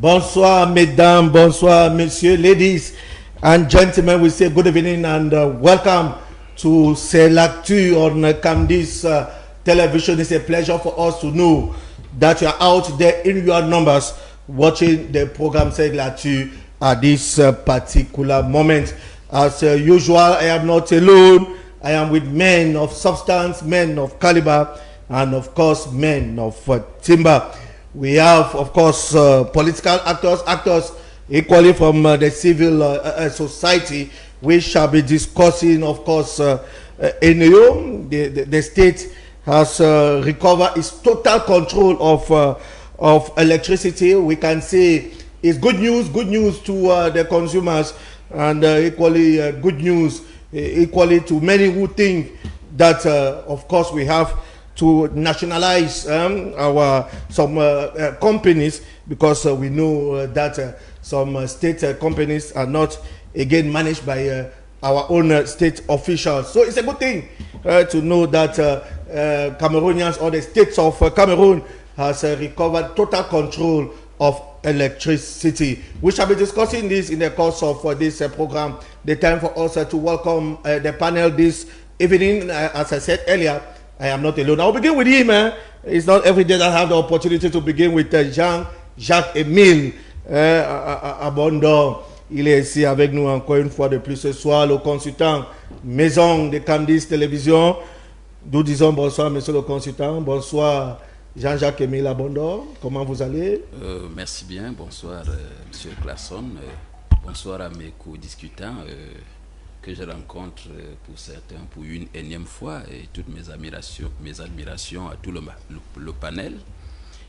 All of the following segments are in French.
Bonsoir, mesdames, bonsoir, messieurs, ladies and gentlemen. We say good evening and welcome to C'est l'Actu on Camdis Television. It's a pleasure for us to know that you are out there in your numbers watching the program C'est l'Actu at this particular moment. As usual, I am not alone. I am with men of substance, men of caliber, and of course, men of timber. We have, of course, political actors equally from the civil society. We shall be discussing, of course, the state has recovered its total control of electricity. We can say it's good news to the consumers, and equally good news equally to many who think that, of course, we have to nationalize some companies, because we know that some state companies are not again managed by our own state officials. So it's a good thing to know that Cameroonians, or the states of Cameroon, has recovered total control of electricity. We shall be discussing this in the course of this program. The time for us to welcome the panel this evening. As I said earlier, I am not alone. I'll begin with him. It's not every day that I have the opportunity to begin with Jean-Jacques-Émile Abondo. Il est ici avec nous encore une fois de plus ce soir, le consultant maison de Camdis Télévision. Nous disons bonsoir, monsieur le consultant. Bonsoir, Jean-Jacques-Émile Abondo. Comment vous allez? Merci bien. Bonsoir, monsieur Clarkson. Bonsoir à mes co-discutants que je rencontre pour certains pour une énième fois, et toutes mes admirations à tout le panel.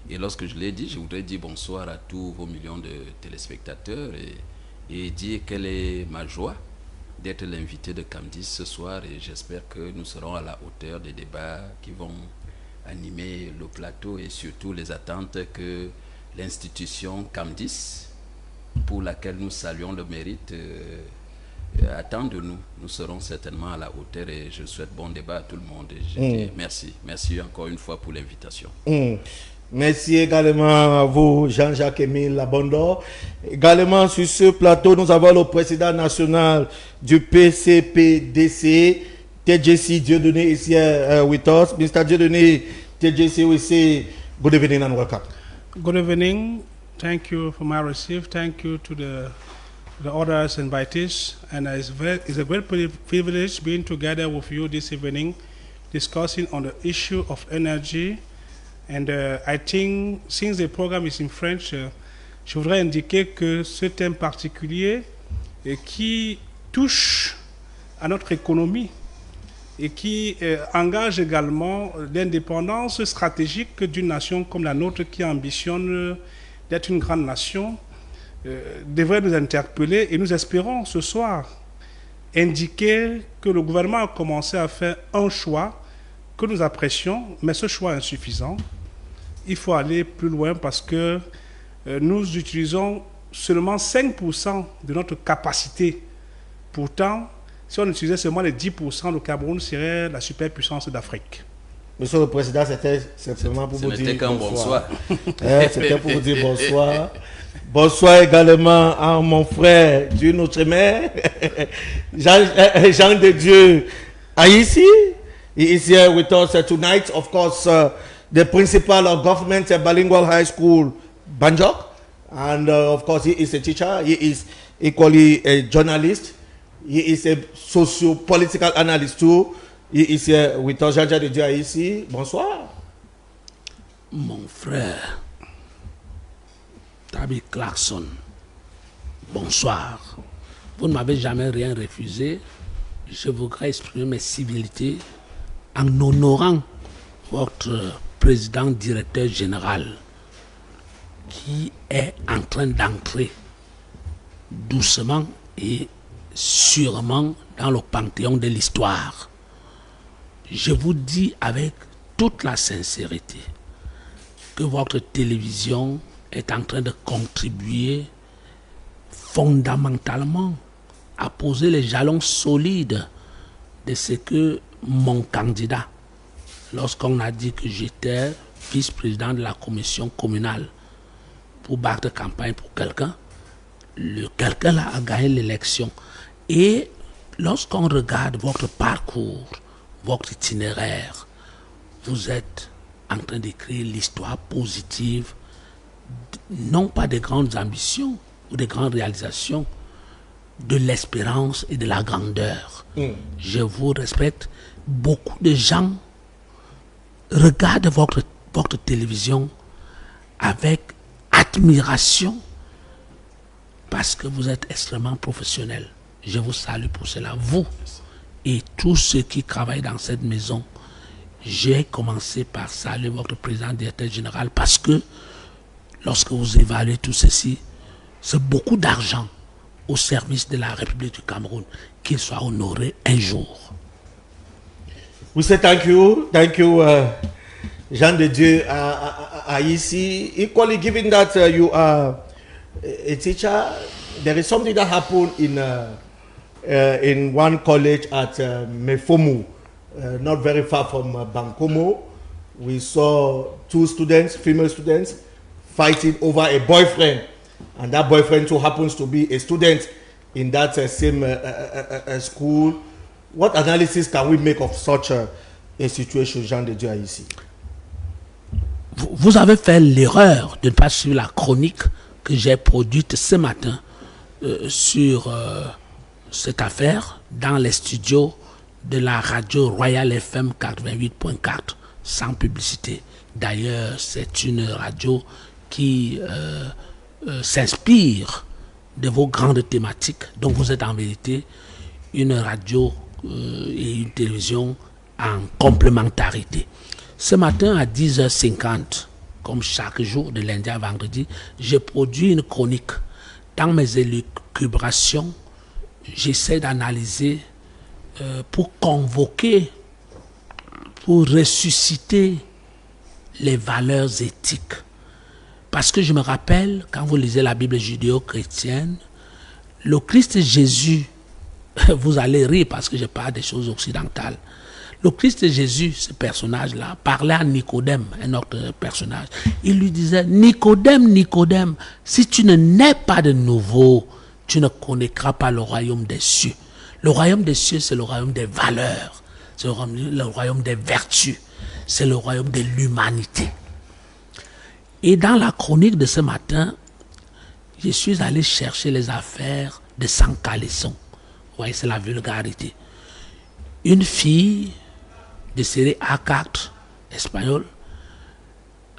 Et lorsque je l'ai dit, je voudrais dire bonsoir à tous vos millions de téléspectateurs et dire quelle est ma joie d'être l'invité de Camdis ce soir, et j'espère que nous serons à la hauteur des débats qui vont animer le plateau, et surtout les attentes que l'institution Camdis, pour laquelle nous saluons le mérite, attend de nous. Nous serons certainement à la hauteur, et je souhaite bon débat à tout le monde. Et je dis merci encore une fois pour l'invitation. Merci également à vous, Jean-Jacques-Émile Abondo. Également sur ce plateau, nous avons le président national du PCPDC, TJC Dieudonné, is here with us. Mr. Dieudonné, TJC, we say good evening and welcome. Good evening. Thank you for my receive. Thank you to the others invitees, and it's a great privilege being together with you this evening, discussing on the issue of energy. And I think, since the program is in French, je voudrais indiquer que ce thème particulier qui touche à notre économie et qui engage également l'indépendance stratégique d'une nation comme la nôtre, qui ambitionne d'être une grande nation, devrait nous interpeller, et nous espérons ce soir indiquer que le gouvernement a commencé à faire un choix que nous apprécions, mais ce choix est insuffisant. Il faut aller plus loin, parce que nous utilisons seulement 5% de notre capacité. Pourtant, si on utilisait seulement les 10%, le Cameroun serait la superpuissance d'Afrique. Monsieur le Président, c'était simplement pour vous dire bonsoir. C'était pour vous dire bonsoir. Bonsoir également à mon frère du Notre-Mère, Jean de Dieu Aïssi. He is here with us tonight. Of course, the principal of government bilingual high school, Banjok. And of course, he is a teacher. He is equally a journalist. He is a socio-political analyst too. He is here with us, Jean de Dieu Aïssi. Bonsoir. Mon frère, Tabi Clarkson, bonsoir. Vous ne m'avez jamais rien refusé. Je voudrais exprimer mes civilités en honorant votre président directeur général, qui est en train d'entrer doucement et sûrement dans le panthéon de l'histoire. Je vous dis avec toute la sincérité que votre télévision est en train de contribuer fondamentalement à poser les jalons solides de ce que mon candidat, lorsqu'on a dit que j'étais vice-président de la commission communale pour battre campagne pour quelqu'un. Quelqu'un-là a gagné l'élection. Et lorsqu'on regarde votre parcours, votre itinéraire, vous êtes en train d'écrire l'histoire positive, non pas des grandes ambitions ou des grandes réalisations, de l'espérance et de la grandeur. Je vous respecte. Beaucoup de gens regardent votre télévision avec admiration parce que vous êtes extrêmement professionnel. Je vous salue pour cela. Vous et tous ceux qui travaillent dans cette maison, j'ai commencé par saluer votre président directeur général parce que lorsque vous évaluez tout ceci, c'est beaucoup d'argent au service de la République du Cameroun, qu'il soit honoré un jour. We say thank you, Jean de Dieu Aissi. Equally, given that you are a teacher, there is something that happened in one college at Mefomu, not very far from Bankomo. We saw two students, female students, fighting over a boyfriend, and that boyfriend too happens to be a student in that same school. What analysis can we make of such a situation, Jean de Dieu Aissi? Vous avez fait l'erreur de ne pas suivre la chronique que j'ai produite ce matin sur cette affaire dans les studios de la radio Royal FM 88.4 sans publicité. D'ailleurs, c'est une radio qui s'inspire de vos grandes thématiques. Donc vous êtes en vérité une radio et une télévision en complémentarité. Ce matin à 10h50, comme chaque jour de lundi à vendredi, j'ai produit une chronique. Dans mes élucubrations, j'essaie d'analyser pour convoquer, pour ressusciter les valeurs éthiques. Parce que je me rappelle, quand vous lisez la Bible judéo-chrétienne, le Christ Jésus, vous allez rire parce que je parle des choses occidentales. Le Christ Jésus, ce personnage-là, parlait à Nicodème, un autre personnage. Il lui disait, Nicodème, Nicodème, si tu ne nais pas de nouveau, tu ne connaîtras pas le royaume des cieux. Le royaume des cieux, c'est le royaume des valeurs, c'est le royaume des vertus, c'est le royaume de l'humanité. Et dans la chronique de ce matin, je suis allé chercher les affaires de Sancaleson. Vous voyez, c'est la vulgarité. Une fille de série A4 espagnole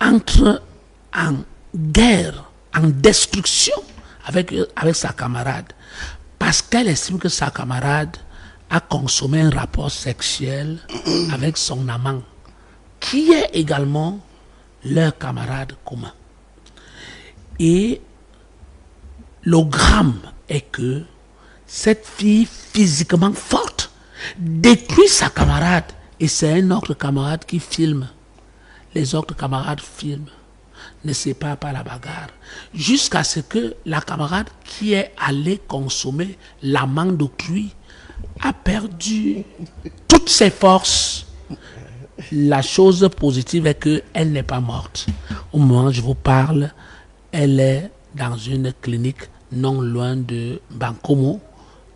entre en guerre, en destruction avec sa camarade parce qu'elle estime que sa camarade a consommé un rapport sexuel avec son amant qui est également leur camarade commun. Et le drame est que cette fille physiquement forte détruit sa camarade et c'est un autre camarade qui filme. Les autres camarades filment, ne séparent pas la bagarre. Jusqu'à ce que la camarade qui est allée consommer l'amant d'autrui a perdu toutes ses forces. La chose positive est qu'elle n'est pas morte. Au moment où je vous parle, elle est dans une clinique non loin de Bankomo,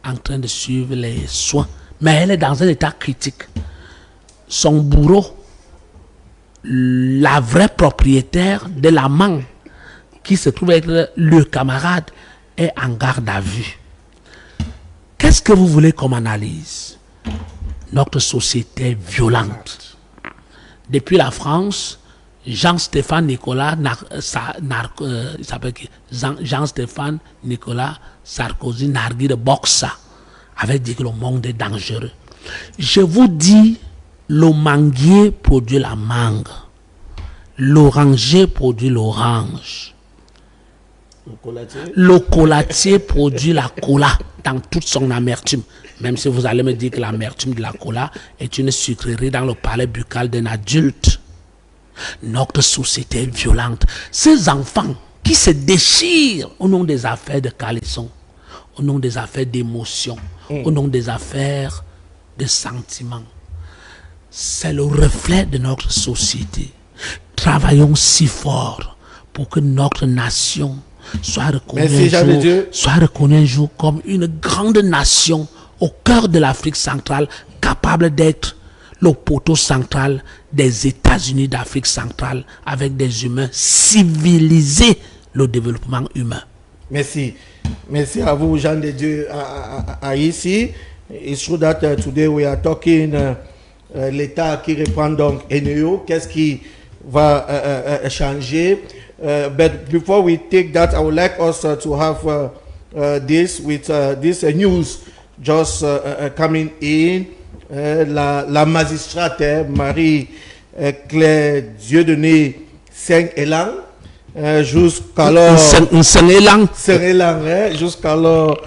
en train de suivre les soins. Mais elle est dans un état critique. Son bourreau, la vraie propriétaire de l'amant qui se trouve être le camarade, est en garde à vue. Qu'est-ce que vous voulez comme analyse? Notre société est violente. Depuis la France, Jean-Stéphane Nicolas Sarkozy Nargui de Boxa avait dit que le monde est dangereux. Je vous dis, le manguier produit la mangue, l'oranger produit l'orange, le colatier produit la cola dans toute son amertume. Même si vous allez me dire que l'amertume de la cola est une sucrerie dans le palais buccal d'un adulte. Notre société est violente. Ces enfants qui se déchirent au nom des affaires de caleçon, au nom des affaires d'émotion, au nom des affaires de sentiments, c'est le reflet de notre société. Travaillons si fort pour que notre nation soit Merci, reconnue un jour comme une grande nation au cœur de l'Afrique centrale, capable d'être le poteau central des États-Unis d'Afrique centrale, avec des humains civilisés, le développement humain. Merci. Merci à vous, Jean de Dieu, à ici. It's true that today we are talking l'État qui reprend donc ENEO. Qu'est-ce qui va changer? But before we take that, I would like us to have this with this news just coming in. La magistrate Marie-Claire Dieudonné Saint-Élan, jusqu'alors jusqu'alors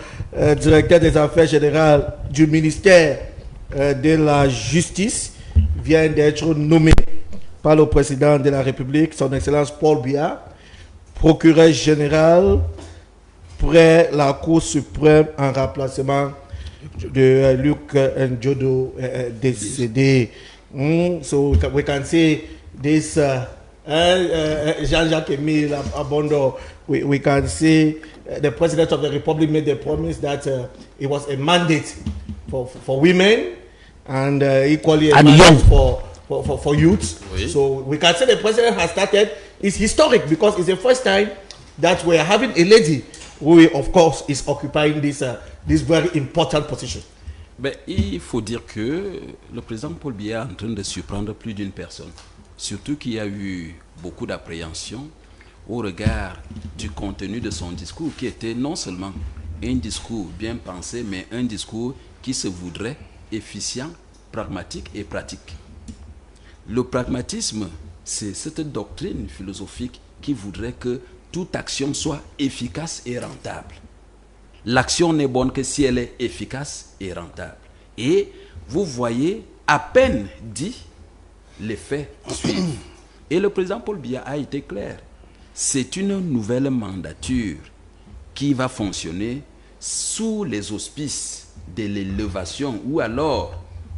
directeur des affaires générales du ministère de la Justice, vient d'être nommé par le président de la République, son Excellence Paul Biya, procureur général près la Cour suprême en remplacement de Luc Njodo, décédé. So we can say this Jean-Jacques Emile Abondo, we can say the President of the Republic made the promise that it was a mandate for women and equally a mandate for youth. Oui. So we can say the President has started. It's historic because it's the first time that we are having a lady who, of course, is occupying this very important position. Ben, il faut dire que le président Paul Biya est en train de surprendre plus d'une personne. Surtout qu'il y a eu beaucoup d'appréhension au regard du contenu de son discours, qui était non seulement un discours bien pensé, mais un discours qui se voudrait efficient, pragmatique et pratique. Le pragmatisme, c'est cette doctrine philosophique qui voudrait que toute action soit efficace et rentable. L'action n'est bonne que si elle est efficace et rentable. Et vous voyez, à peine dit, les faits suivent. Et le président Paul Biya a été clair. C'est une nouvelle mandature qui va fonctionner sous les auspices de l'élévation, ou alors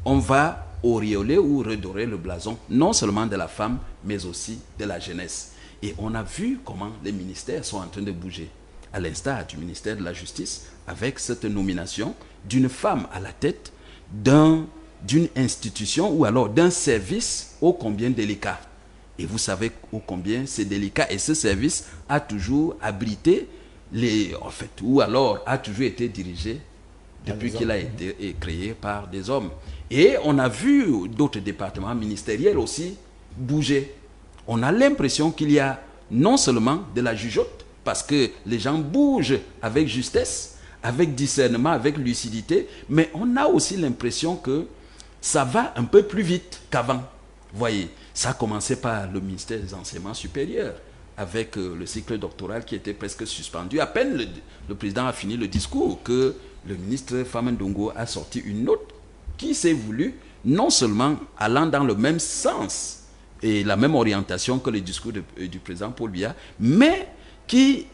on va auréoler ou redorer le blason, non seulement de la femme, mais aussi de la jeunesse. Et on a vu comment les ministères sont en train de bouger, à l'instar du ministère de la Justice, avec cette nomination d'une femme à la tête d'une institution ou alors d'un service ô combien délicat. Et vous savez ô combien c'est délicat, et ce service a toujours abrité ou alors a toujours été dirigé depuis qu'il a été créé par des hommes. Et on a vu d'autres départements ministériels aussi bouger. On a l'impression qu'il y a non seulement de la jugeote, parce que les gens bougent avec justesse, avec discernement, avec lucidité, mais on a aussi l'impression que ça va un peu plus vite qu'avant. Voyez, ça a commencé par le ministère des enseignements supérieurs, avec le cycle doctoral qui était presque suspendu. À peine le président a fini le discours que le ministre Famen Ndongo a sorti une note qui s'est voulu, non seulement allant dans le même sens et la même orientation que le discours du président Paul Biya, mais qui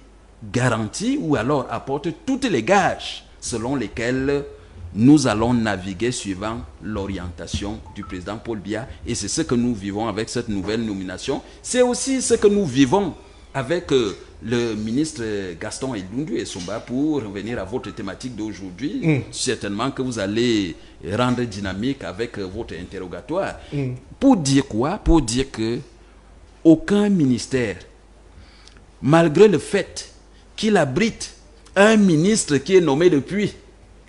garantit ou alors apporte toutes les gages selon lesquels nous allons naviguer suivant l'orientation du président Paul Biya. Et c'est ce que nous vivons avec cette nouvelle nomination. C'est aussi ce que nous vivons avec le ministre Gaston Edundu Essomba, pour revenir à votre thématique d'aujourd'hui. Certainement que vous allez rendre dynamique avec votre interrogatoire. Pour dire quoi? Pour dire que aucun ministère, malgré le fait qu'il abrite un ministre qui est nommé depuis,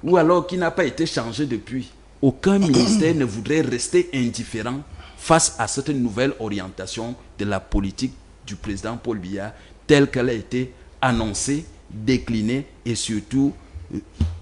ou alors qui n'a pas été changé depuis, aucun ministère ne voudrait rester indifférent face à cette nouvelle orientation de la politique du président Paul Biya, telle qu'elle a été annoncée, déclinée et surtout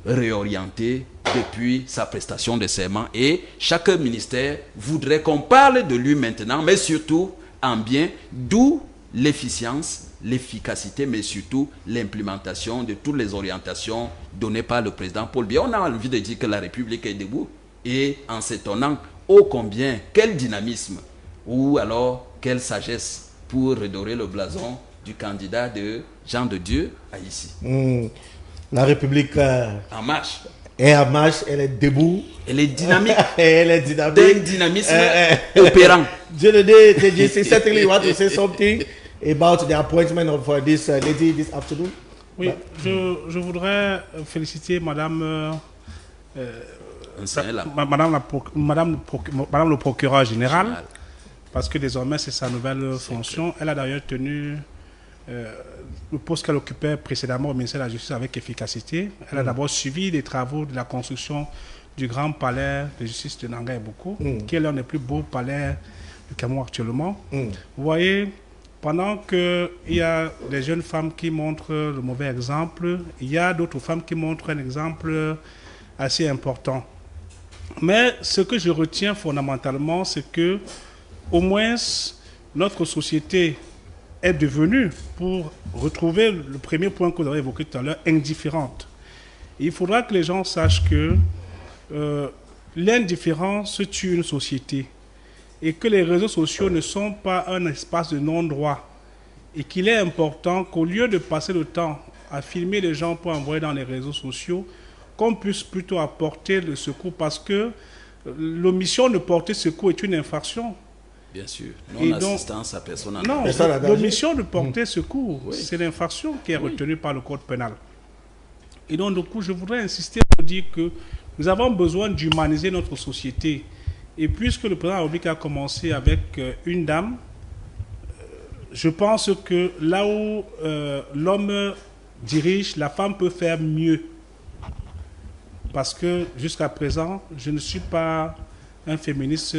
réorientée depuis sa prestation de serment. Et chaque ministère voudrait qu'on parle de lui maintenant, mais surtout en bien, d'où l'efficience, l'efficacité, mais surtout l'implémentation de toutes les orientations données par le président Paul Biya. On a envie de dire que la République est debout, et en s'étonnant ô combien, quel dynamisme, ou alors quelle sagesse pour redorer le blason du candidat de Jean de Dieu à ici. La République en marche. Est en marche, elle est debout. Elle est dynamique. Elle est dynamique. D'un dynamisme opérant. Dieudonné, certainly you want to say something. about the appointment of this lady this afternoon? Oui, je voudrais féliciter Madame Madame le procureur général, parce que désormais c'est sa nouvelle fonction. Elle a d'ailleurs tenu le poste qu'elle occupait précédemment au ministère de la Justice avec efficacité. Elle a d'abord suivi les travaux de la construction du grand palais de justice de Nanga et Boko, qui est l'un des plus beaux palais du Cameroun actuellement. Vous voyez, pendant qu'il y a des jeunes femmes qui montrent le mauvais exemple, il y a d'autres femmes qui montrent un exemple assez important. Mais ce que je retiens fondamentalement, c'est que au moins notre société est devenue, pour retrouver le premier point que vous avez évoqué tout à l'heure, indifférente. Et il faudra que les gens sachent que l'indifférence tue une société et que les réseaux sociaux ne sont pas un espace de non-droit et qu'il est important qu'au lieu de passer le temps à filmer les gens pour envoyer dans les réseaux sociaux, qu'on puisse plutôt apporter le secours, parce que l'omission de porter secours est une infraction. Bien sûr, non-assistance à personne en danger. Non, l'omission de porter secours, c'est l'infraction qui est retenue par le code pénal. Et donc, du coup, je voudrais insister pour dire que nous avons besoin d'humaniser notre société. Et puisque le président de la République a commencé avec une dame, je pense que là où l'homme dirige, la femme peut faire mieux. Parce que jusqu'à présent, je ne suis pas un féministe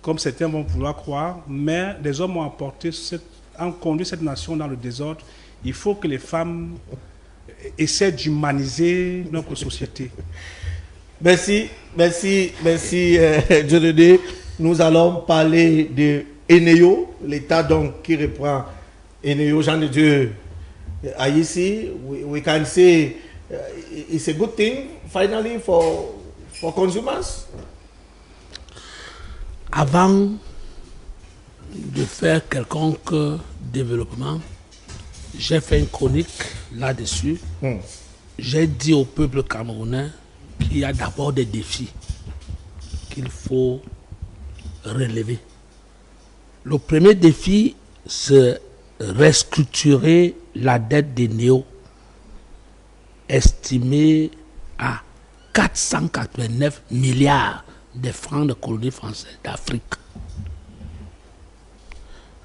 comme certains vont vouloir croire, mais les hommes ont conduit cette nation dans le désordre. Il faut que les femmes essaient d'humaniser notre société. Merci, Dieudonné. Nous allons parler de Eneo, l'État donc qui reprend Eneo, Jean de Dieu Haïti. We can say it's a good thing finally for consumers. Avant de faire quelconque développement, j'ai fait une chronique là-dessus. J'ai dit au peuple camerounais qu'il y a d'abord des défis qu'il faut relever. Le premier défi, c'est restructurer la dette des néo, estimée à 489 milliards de francs de colonie française d'Afrique.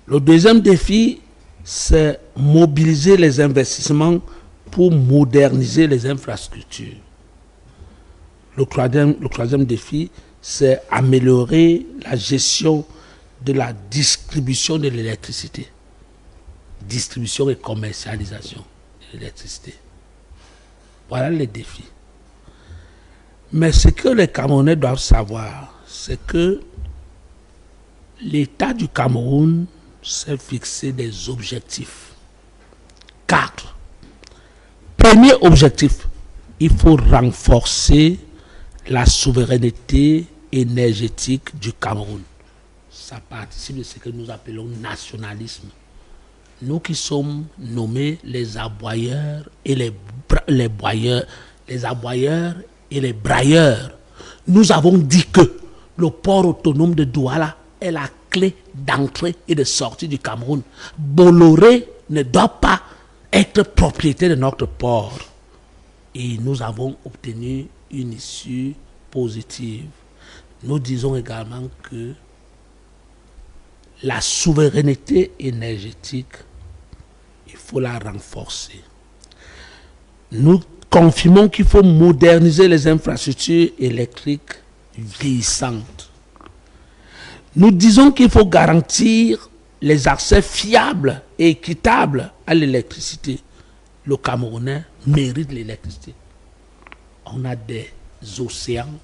Le deuxième défi, c'est mobiliser les investissements pour moderniser les infrastructures. Le troisième défi, c'est améliorer la gestion de la distribution de l'électricité. Distribution et commercialisation de l'électricité. Voilà les défis. Mais ce que les Camerounais doivent savoir, c'est que l'État du Cameroun s'est fixé des objectifs. 4. Premier objectif, il faut renforcer la souveraineté énergétique du Cameroun. Ça participe de ce que nous appelons nationalisme. Nous qui sommes nommés les aboyeurs et les boyeurs, les aboyeurs et les brailleurs, nous avons dit que le port autonome de Douala est la clé d'entrée et de sortie du Cameroun. Bolloré ne doit pas être propriétaire de notre port. Et nous avons obtenu une issue positive. Nous disons également que la souveraineté énergétique, il faut la renforcer. Nous confirmons qu'il faut moderniser les infrastructures électriques vieillissantes. Nous disons qu'il faut garantir les accès fiables et équitables à l'électricité. Le Camerounais mérite l'électricité. On a des océans,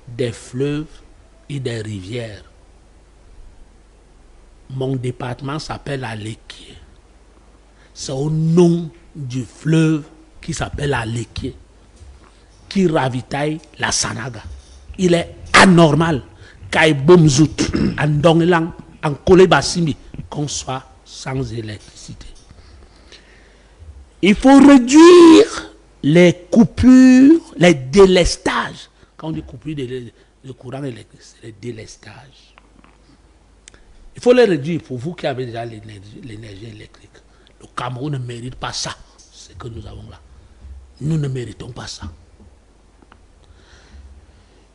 des fleuves et des rivières. Mon département s'appelle Alekié. C'est au nom du fleuve qui s'appelle Alekié, qui ravitaille la Sanaga. Il est anormal qu'à Bomzout, en Donglang, en Kolebasimi, qu'on soit sans électricité. Il faut réduire les coupures, les délestages. Quand on dit coupure de courant électrique, c'est les délestages. Il faut les réduire pour vous qui avez déjà l'énergie électrique. Le Cameroun ne mérite pas ça, ce que nous avons là. Nous ne méritons pas ça.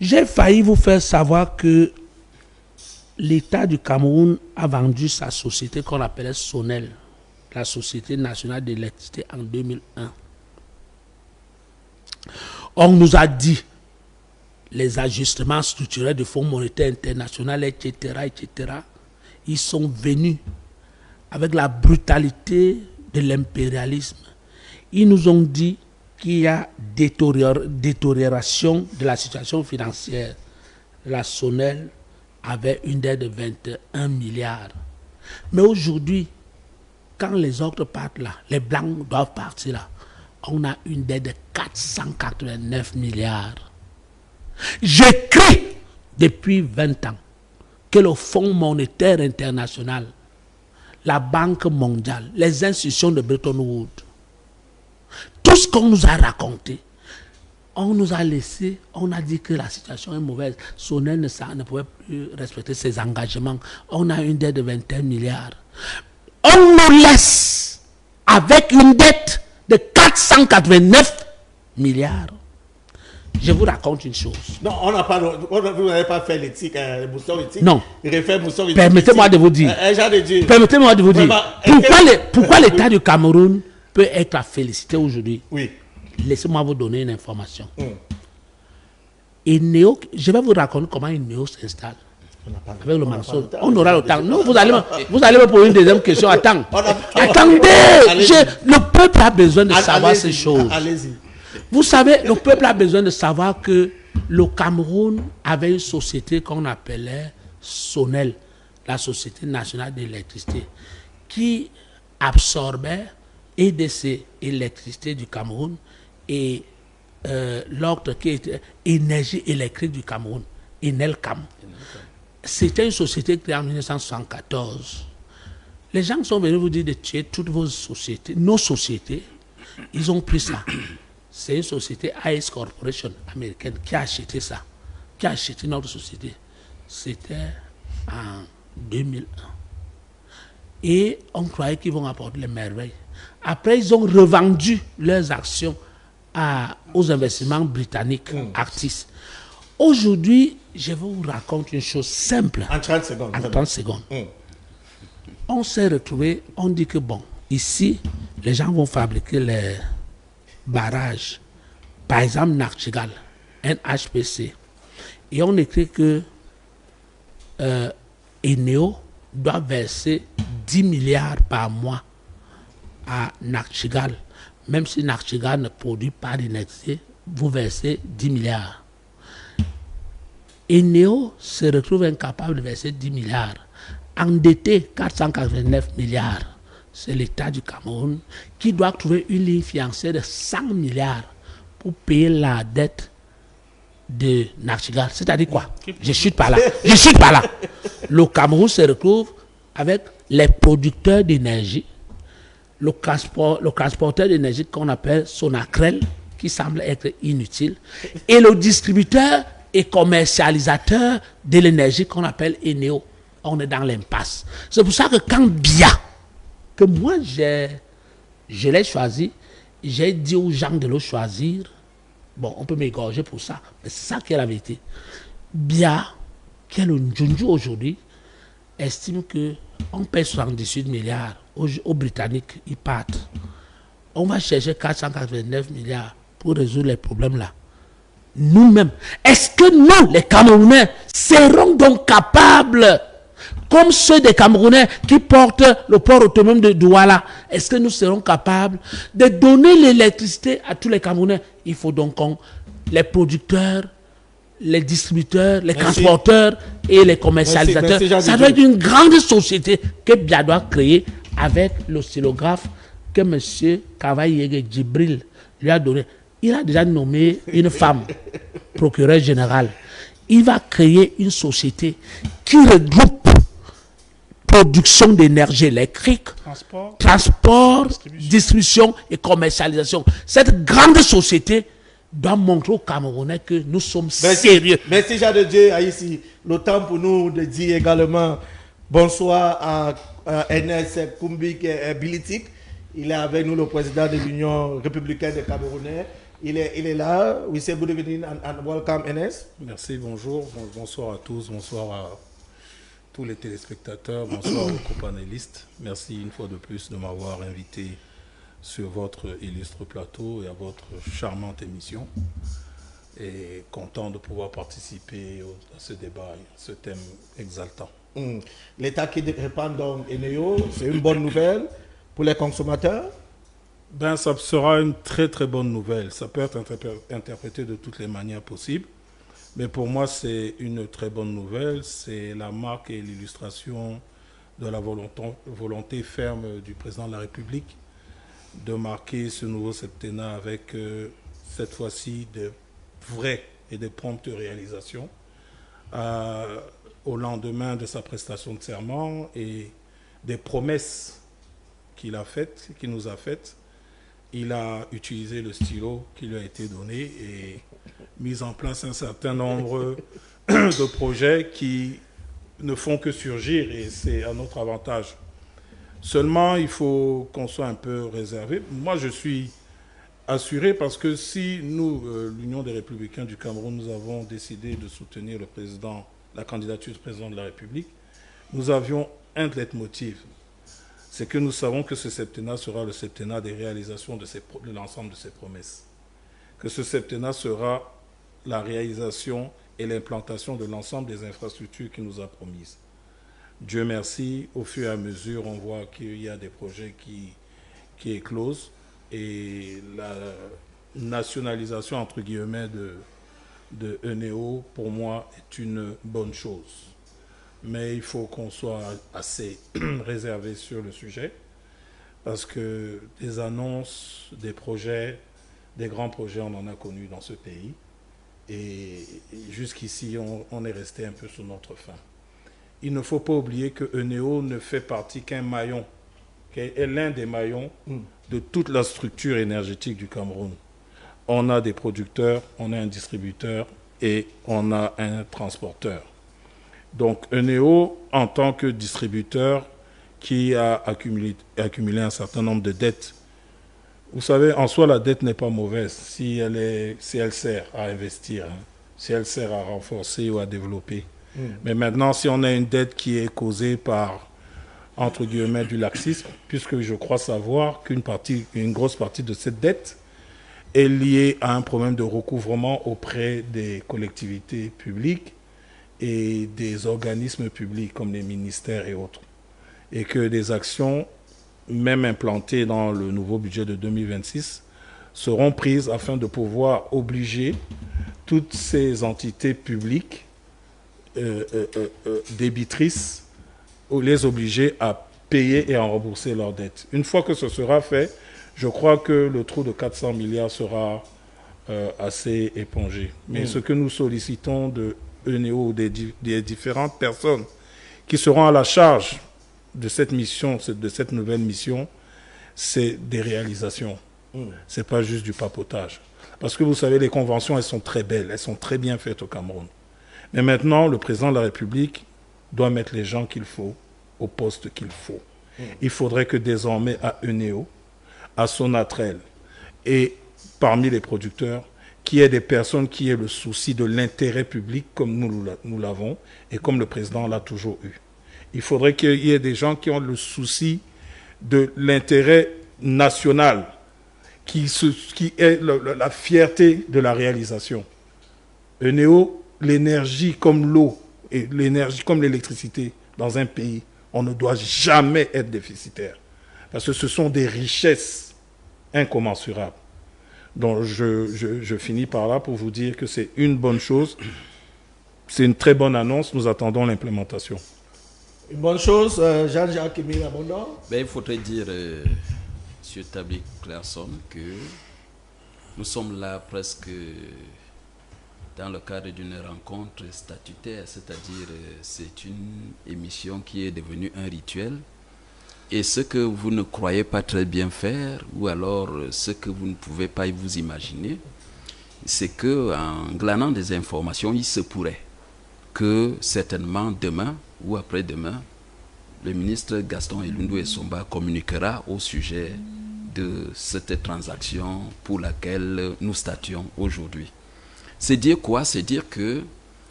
J'ai failli vous faire savoir que l'État du Cameroun a vendu sa société qu'on appelait Sonel, la Société nationale d'électricité, en 2001. On nous a dit les ajustements structurels du Fonds monétaire international, etc., ils sont venus avec la brutalité de l'impérialisme. Ils nous ont dit qu'il y a détérioration de la situation financière. La Sonel avait une dette de 21 milliards. Mais aujourd'hui, quand les autres partent là, les blancs doivent partir là, on a une dette de 489 milliards. J'écris depuis 20 ans que le Fonds monétaire international, la Banque mondiale, les institutions de Bretton Woods, tout ce qu'on nous a raconté, on nous a laissé, on a dit que la situation est mauvaise. Sonel ne pouvait plus respecter ses engagements. On a une dette de 21 milliards. On nous laisse avec une dette de 489 milliards. Je vous raconte une chose. Non, vous n'avez pas fait l'éthique, mousson éthique. Non. Permettez-moi de vous dire. Permettez-moi de vous dire. Pourquoi l'État du Cameroun peut être à féliciter aujourd'hui? Oui. Laissez-moi vous donner une information. Eneo, je vais vous raconter comment Eneo s'installe. Avec le Mansour. On aura le temps. Non, vous allez me poser une deuxième question. Attendez. Le peuple a besoin de savoir ces choses. Allez-y. Vous savez, le peuple a besoin de savoir que le Cameroun avait une société qu'on appelait Sonel, la Société nationale d'électricité, qui absorbait EDC, électricité du Cameroun, et l'autre qui était énergie électrique du Cameroun, Enelcam. C'était une société créée en 1974. Les gens sont venus vous dire de tuer toutes vos sociétés, nos sociétés. Ils ont pris ça. C'est une société AS Corporation américaine qui a acheté ça, qui a acheté notre société. C'était en 2001. Et on croyait qu'ils vont apporter les merveilles. Après, ils ont revendu leurs actions aux investissements britanniques, Actis. Aujourd'hui, je vous raconte une chose simple. En 30 secondes. En 30 secondes. On s'est retrouvé, on dit que bon, ici, les gens vont fabriquer les barrages. Par exemple, Nachtigal, NHPC. Et on écrit que Eneo doit verser 10 milliards par mois à Nachtigal. Même si Nachtigal ne produit pas d'électricité, vous versez 10 milliards. Eneo se retrouve incapable de verser 10 milliards. Endetté 489 milliards. C'est l'État du Cameroun qui doit trouver une ligne financière de 100 milliards pour payer la dette de Nachtigal. C'est-à-dire quoi? Je chute par là. Je chute par là. Le Cameroun se retrouve avec les producteurs d'énergie, le transporteur d'énergie qu'on appelle Sonatrel, qui semble être inutile, et le distributeur et commercialisateur de l'énergie qu'on appelle Eneo. On est dans l'impasse. C'est pour ça que quand BIA, que moi je l'ai choisi, j'ai dit aux gens de le choisir. Bon, on peut m'égorger pour ça, mais c'est ça qui est la vérité. BIA, qui est le Njunju aujourd'hui, estime qu'on paie 78 milliards aux Britanniques, ils partent. On va chercher 489 milliards pour résoudre les problèmes là. Nous-mêmes, est-ce que nous, les Camerounais, serons donc capables, comme ceux des Camerounais qui portent le port autonome de Douala, est-ce que nous serons capables de donner l'électricité à tous les Camerounais? Il faut donc les producteurs, les distributeurs, les transporteurs et les commercialisateurs. Merci, ça doit être une grande société que BIA doit créer avec l'oscillographe que M. Kavaïege Djibril lui a donné. Il a déjà nommé une femme, procureur général. Il va créer une société qui regroupe production d'énergie électrique, transport, distribution et commercialisation. Cette grande société doit montrer aux Camerounais que nous sommes sérieux. Merci Jean de Dieu, ici. Le temps pour nous de dire également Bonsoir à NS Kumbik Bilitik. Il est avec nous, le président de l'Union républicaine des Camerounais. Il est là. We say good evening and welcome, NS. Merci, bonjour. Bonsoir à tous. Bonsoir à tous les téléspectateurs. Bonsoir aux copanélistes. Merci une fois de plus de m'avoir invité sur votre illustre plateau et à votre charmante émission. Et content de pouvoir participer à ce débat, à ce thème exaltant. L'État qui répand donc Eneo, c'est une bonne nouvelle pour les consommateurs? Ben, ça sera une très très bonne nouvelle. Ça peut être interprété de toutes les manières possibles. Mais pour moi, c'est une très bonne nouvelle. C'est la marque et l'illustration de la volonté ferme du président de la République de marquer ce nouveau septennat avec cette fois-ci de vraies et de promptes réalisations. Au lendemain de sa prestation de serment et des promesses qu'il nous a faites, il a utilisé le stylo qui lui a été donné et mis en place un certain nombre de projets qui ne font que surgir et c'est à notre avantage. Seulement, il faut qu'on soit un peu réservé. Moi, je suis assuré parce que si nous, l'Union des Républicains du Cameroun, nous avons décidé de soutenir la candidature du président de la République, nous avions un leitmotiv. C'est que nous savons que ce septennat sera le septennat des réalisations de l'ensemble de ces promesses. Que ce septennat sera la réalisation et l'implantation de l'ensemble des infrastructures qu'il nous a promises. Dieu merci, au fur et à mesure, on voit qu'il y a des projets qui éclosent et la nationalisation, entre guillemets, de Eneo, pour moi, est une bonne chose. Mais il faut qu'on soit assez réservé sur le sujet parce que des annonces, des projets, des grands projets, on en a connu dans ce pays. Et jusqu'ici, on est resté un peu sur notre faim. Il ne faut pas oublier que Eneo ne fait partie qu'un maillon, est l'un des maillons de toute la structure énergétique du Cameroun. On a des producteurs, on a un distributeur et on a un transporteur. Donc Eneo, en tant que distributeur qui a accumulé un certain nombre de dettes, vous savez, en soi, la dette n'est pas mauvaise si elle sert à investir, si elle sert à renforcer ou à développer. Mais maintenant, si on a une dette qui est causée par, entre guillemets, du laxisme, puisque je crois savoir qu'une grosse partie de cette dette est liée à un problème de recouvrement auprès des collectivités publiques et des organismes publics comme les ministères et autres. Et que des actions, même implantées dans le nouveau budget de 2026, seront prises afin de pouvoir obliger toutes ces entités publiques débitrices, ou les obliger à payer et à rembourser leurs dettes. Une fois que ce sera fait, je crois que le trou de 400 milliards sera assez épongé. Mais ce que nous sollicitons de Eneo, des différentes personnes qui seront à la charge de cette mission, de cette nouvelle mission, c'est des réalisations. C'est pas juste du papotage. Parce que vous savez, les conventions, elles sont très belles, elles sont très bien faites au Cameroun. Mais maintenant, le président de la République doit mettre les gens qu'il faut au poste qu'il faut. Il faudrait que désormais à Eneo, à Sonatrel et parmi les producteurs, qu'il y ait des personnes qui aient le souci de l'intérêt public comme nous l'avons et comme le président l'a toujours eu. Il faudrait qu'il y ait des gens qui ont le souci de l'intérêt national, qui est la fierté de la réalisation. Eneo, l'énergie comme l'eau et l'énergie comme l'électricité dans un pays, on ne doit jamais être déficitaire. Parce que ce sont des richesses incommensurables. Donc je finis par là pour vous dire que c'est une bonne chose. C'est une très bonne annonce. Nous attendons l'implémentation. Une bonne chose, Jean-Jacques Emile Abondor. Il faudrait dire, M. Tabik Clerson, que nous sommes là presque dans le cadre d'une rencontre statutaire, c'est-à-dire c'est une émission qui est devenue un rituel. Et ce que vous ne croyez pas très bien faire, ou alors ce que vous ne pouvez pas vous imaginer, c'est qu'en glanant des informations, il se pourrait que certainement demain ou après-demain, le ministre Gaston Elundou Essomba communiquera au sujet de cette transaction pour laquelle nous statuons aujourd'hui. C'est dire quoi? C'est dire que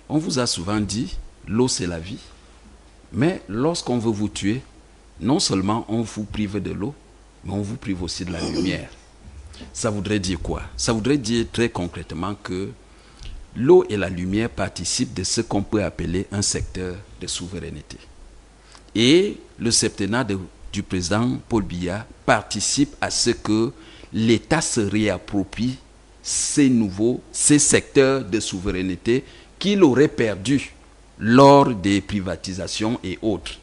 on vous a souvent dit l'eau c'est la vie, mais lorsqu'on veut vous tuer, non seulement on vous prive de l'eau, mais on vous prive aussi de la lumière. Ça voudrait dire quoi? Ça voudrait dire très concrètement que l'eau et la lumière participent de ce qu'on peut appeler un secteur de souveraineté. Et le septennat du président Paul Biya participe à ce que l'État se réapproprie ces secteurs de souveraineté qu'il aurait perdus lors des privatisations et autres.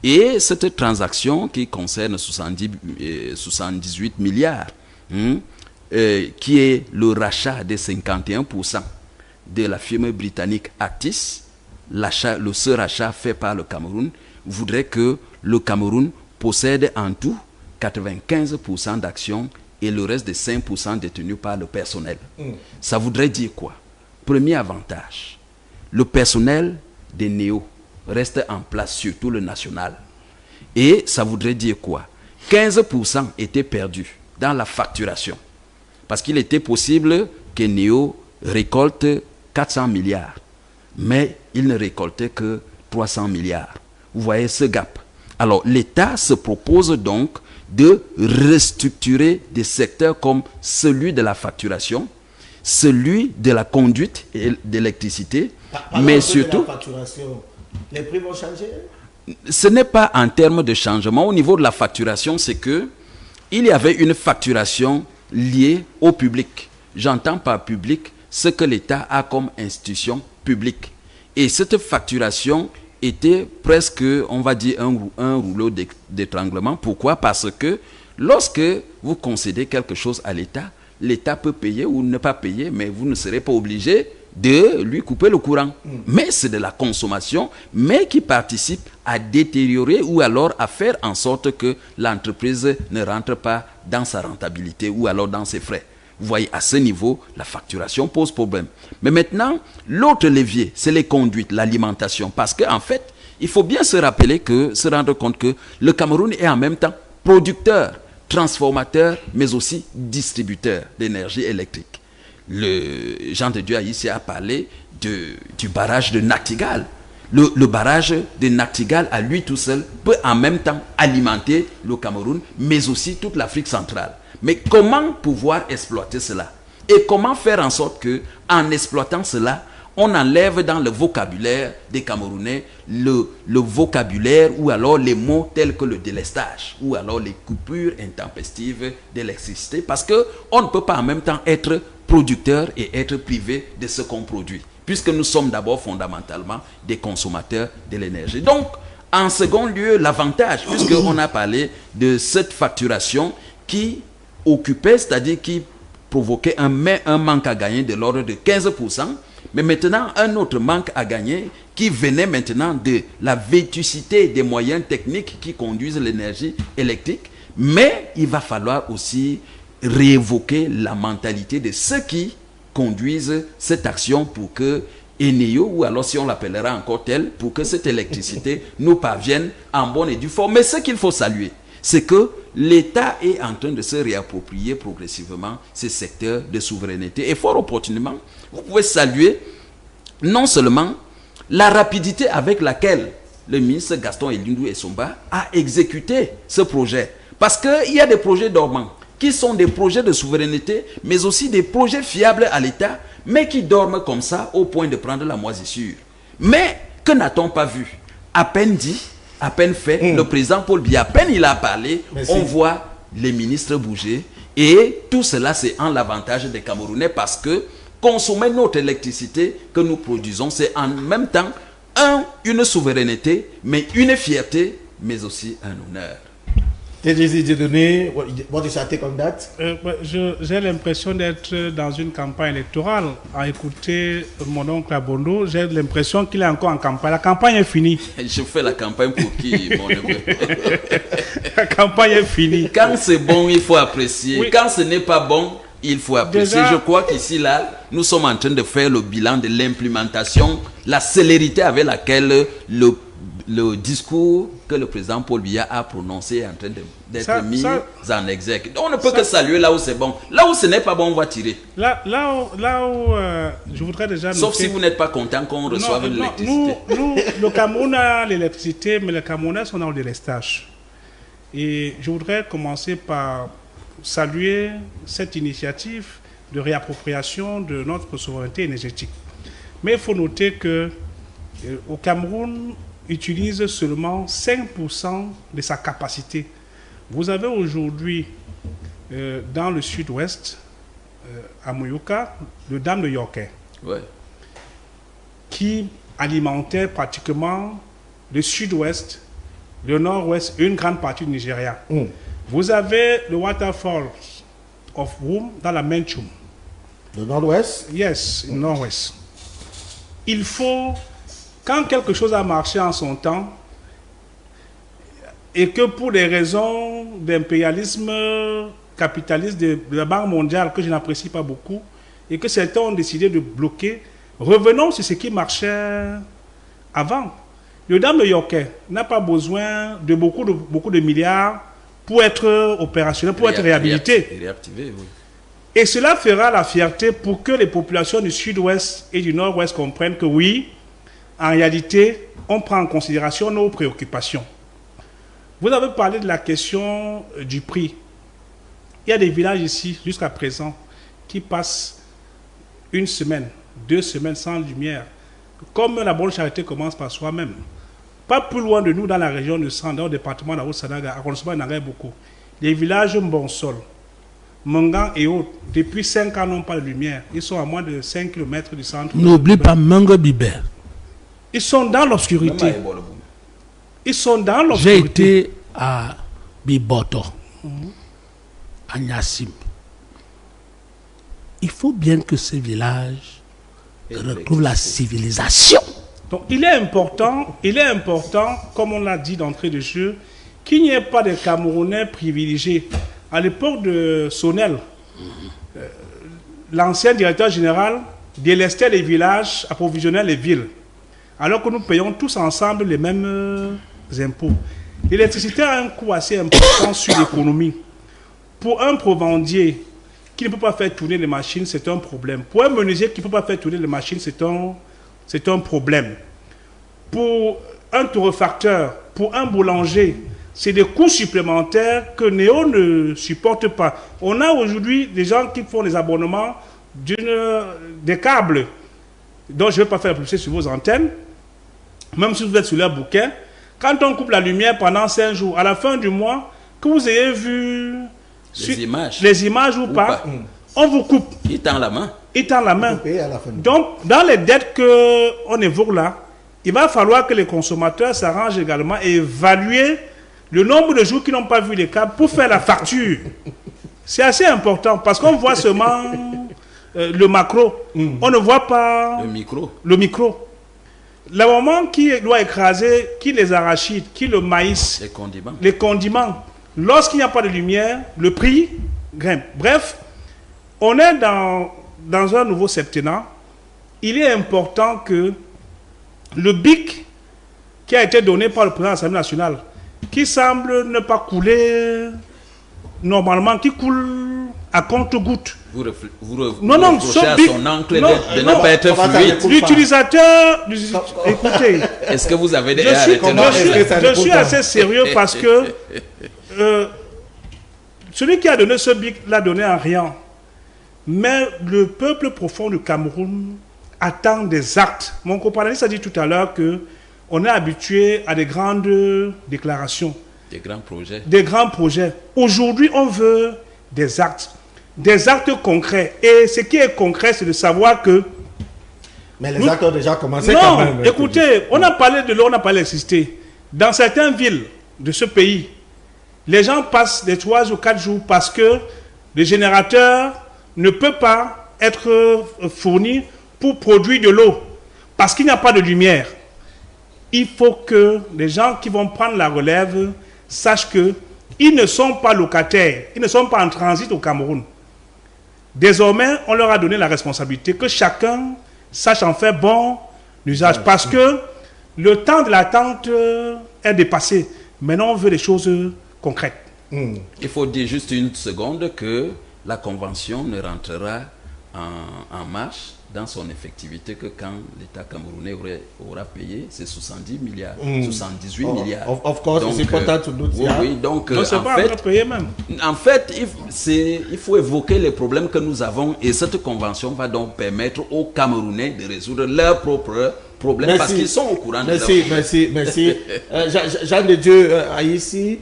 Et cette transaction qui concerne 78 milliards, qui est le rachat de 51% de la firme britannique Actis, ce rachat fait par le Cameroun, voudrait que le Cameroun possède en tout 95% d'actions et le reste de 5% détenus par le personnel. Ça voudrait dire quoi? Premier avantage, le personnel des néo reste en place, surtout le national. Et ça voudrait dire quoi? 15% étaient perdus dans la facturation. Parce qu'il était possible que Néo récolte 400 milliards, mais il ne récoltait que 300 milliards. Vous voyez ce gap. Alors l'État se propose donc de restructurer des secteurs comme celui de la facturation, celui de la conduite d'électricité, mais surtout... De la facturation, les prix vont changer? Ce n'est pas en termes de changement. Au niveau de la facturation, c'est que il y avait une facturation liée au public. J'entends par public ce que l'État a comme institution publique. Et cette facturation était presque, on va dire, un rouleau d'étranglement. Pourquoi? Parce que lorsque vous concédez quelque chose à l'État, l'État peut payer ou ne pas payer, mais vous ne serez pas obligé de lui couper le courant. Mais c'est de la consommation, mais qui participe à détériorer ou alors à faire en sorte que l'entreprise ne rentre pas dans sa rentabilité ou alors dans ses frais. Vous voyez, à ce niveau, la facturation pose problème. Mais maintenant, l'autre levier, c'est les conduites, l'alimentation. Parce qu'en fait, il faut bien se rendre compte que le Cameroun est en même temps producteur, transformateur, mais aussi distributeur d'énergie électrique. Le Jean de Dieu ici a parlé du barrage de Nachtigal. Le barrage de Nachtigal, à lui tout seul, peut en même temps alimenter le Cameroun, mais aussi toute l'Afrique centrale. Mais comment pouvoir exploiter cela? Et comment faire en sorte que, en exploitant cela, on enlève dans le vocabulaire des Camerounais le vocabulaire ou alors les mots tels que le délestage ou alors les coupures intempestives d'électricité, parce qu'on ne peut pas en même temps être producteur et être privé de ce qu'on produit, puisque nous sommes d'abord fondamentalement des consommateurs de l'énergie. Donc, en second lieu, l'avantage, puisqu'on a parlé de cette facturation qui occupait, c'est-à-dire qui provoquait un manque à gagner de l'ordre de 15%, mais maintenant un autre manque à gagner qui venait maintenant de la vétusté des moyens techniques qui conduisent l'énergie électrique, mais il va falloir aussi réévoquer la mentalité de ceux qui conduisent cette action pour que Eneo, ou alors si on l'appellera encore tel, pour que cette électricité nous parvienne en bonne et due forme. Mais ce qu'il faut saluer, c'est que l'État est en train de se réapproprier progressivement ces secteurs de souveraineté. Et fort opportunément, vous pouvez saluer non seulement la rapidité avec laquelle le ministre Gaston Elundou Essomba a exécuté ce projet. Parce qu'il y a des projets dormants qui sont des projets de souveraineté, mais aussi des projets fiables à l'État, mais qui dorment comme ça au point de prendre la moisissure. Mais que n'a-t-on pas vu? À peine dit, à peine fait, le président Paul Biya, à peine il a parlé, on voit les ministres bouger. Et tout cela, c'est en l'avantage des Camerounais parce que consommer notre électricité que nous produisons, c'est en même temps une souveraineté, mais une fierté, mais aussi un honneur. What is your take on that? J'ai l'impression d'être dans une campagne électorale. À écouter mon oncle Abondo, j'ai l'impression qu'il est encore en campagne. La campagne est finie. Je fais la campagne pour qui, mon neveu? La campagne est finie. Quand c'est bon, il faut apprécier. Oui. Quand ce n'est pas bon, il faut apprécier. Déjà, je crois qu'ici, là, nous sommes en train de faire le bilan de l'implémentation, la célérité avec laquelle le discours que le président Paul Biya a prononcé est en train d'être mis en exergue. On ne peut que saluer là où c'est bon. Là où ce n'est pas bon, on va tirer. Là où je voudrais déjà... Sauf si vous n'êtes pas content qu'on reçoive l'électricité. Nous, le Cameroun a l'électricité, mais les Camerounais sont dans le délestage. Et je voudrais commencer par saluer cette initiative de réappropriation de notre souveraineté énergétique. Mais il faut noter que au Cameroun utilise seulement 5% de sa capacité. Vous avez aujourd'hui dans le sud-ouest, à Moyoka, le dam de Yorkais, qui alimentait pratiquement le sud-ouest, le nord-ouest, une grande partie du Nigeria. Vous avez le waterfall of Woom dans la Menchum. Le nord-ouest? Yes, le nord-ouest. Il faut, quand quelque chose a marché en son temps, et que pour des raisons d'impérialisme capitaliste de la Banque mondiale, que je n'apprécie pas beaucoup, et que certains ont décidé de bloquer, revenons sur ce qui marchait avant. Le dam de Yorkais n'a pas besoin de beaucoup de milliards pour être opérationnel, pour être réhabilité. Réactivé, oui. Et cela fera la fierté pour que les populations du sud-ouest et du nord-ouest comprennent que oui, en réalité, on prend en considération nos préoccupations. Vous avez parlé de la question du prix. Il y a des villages ici, jusqu'à présent, qui passent 1 semaine, 2 semaines sans lumière. Comme la bonne charité commence par soi-même. Pas plus loin de nous, dans la région de Sanda, au département de la Haute-Sadaga, arrondissement de beaucoup. Les villages Mbonsol, Mangan et autres, depuis 5 ans, n'ont pas de lumière. Ils sont à moins de 5 km du centre. N'oublie pas Mango Bibé. Ils sont dans l'obscurité. Ils sont dans l'obscurité. J'ai été à Biboto, à Nyassim. Il faut bien que ces villages retrouvent la civilisation. Donc, il est important, comme on l'a dit d'entrée de jeu, qu'il n'y ait pas de Camerounais privilégiés. À l'époque de Sonel, l'ancien directeur général délestait les villages, approvisionnait les villes, alors que nous payons tous ensemble les mêmes impôts. L'électricité a un coût assez important sur l'économie. Pour un provendier qui ne peut pas faire tourner les machines, c'est un problème. Pour un menuisier qui ne peut pas faire tourner les machines, c'est un problème. Pour un torréfacteur, pour un boulanger, c'est des coûts supplémentaires que Néo ne supporte pas. On a aujourd'hui des gens qui font des abonnements des câbles, dont je ne vais pas faire la publicité sur vos antennes, même si vous êtes sur leur bouquin. Quand on coupe la lumière pendant 5 jours, à la fin du mois, que vous ayez vu les images ou pas, on vous coupe. Il tend la main. Il tend la main. Donc, dans les dettes qu'on évoque là, il va falloir que les consommateurs s'arrangent également et évaluer le nombre de jours qu'ils n'ont pas vu les câbles pour faire la facture. C'est assez important parce qu'on voit seulement le macro. On ne voit pas le micro. Le moment qui doit écraser, qui les arachides, qui le maïs, les condiments. Lorsqu'il n'y a pas de lumière, le prix grimpe. Bref, on est dans un nouveau septennat. Il est important que le BIC qui a été donné par le président de l'Assemblée nationale, qui semble ne pas couler normalement, qui coule à compte-gouttes. Vous reprochez à son oncle de ne pas être fluide. L'utilisateur... Écoutez... Est-ce que vous avez des... Je suis assez sérieux parce que celui qui a donné ce BIC l'a donné en rien. Mais le peuple profond du Cameroun attend des actes. Mon compagnoniste a dit tout à l'heure qu'on est habitué à des grandes déclarations. Des grands projets. Des grands projets. Aujourd'hui, on veut des actes. Des actes concrets. Et ce qui est concret, c'est de savoir que... Mais les actes ont déjà commencé quand même. Non, écoutez, on a parlé de l'eau, on a parlé de l'électricité. Dans certaines villes de ce pays, les gens passent des 3 ou 4 jours parce que le générateur ne peut pas être fourni pour produire de l'eau. Parce qu'il n'y a pas de lumière. Il faut que les gens qui vont prendre la relève sachent qu'ils ne sont pas locataires. Ils ne sont pas en transit au Cameroun. Désormais, on leur a donné la responsabilité que chacun sache en faire bon usage. Parce que Le temps de l'attente est dépassé. Maintenant, on veut des choses concrètes. Il faut dire juste une seconde que la convention ne rentrera en marche dans son effectivité que quand l'État camerounais aura payé ses 70 milliards, 78 milliards. Of course, donc, it's important to note that. Oui, donc Non, c'est pas encore payé même. en fait, il faut évoquer les problèmes que nous avons et cette convention va donc permettre aux Camerounais de résoudre leurs propres problèmes parce qu'ils sont au courant de leurs problèmes. Merci. Jean de Dieu, ici,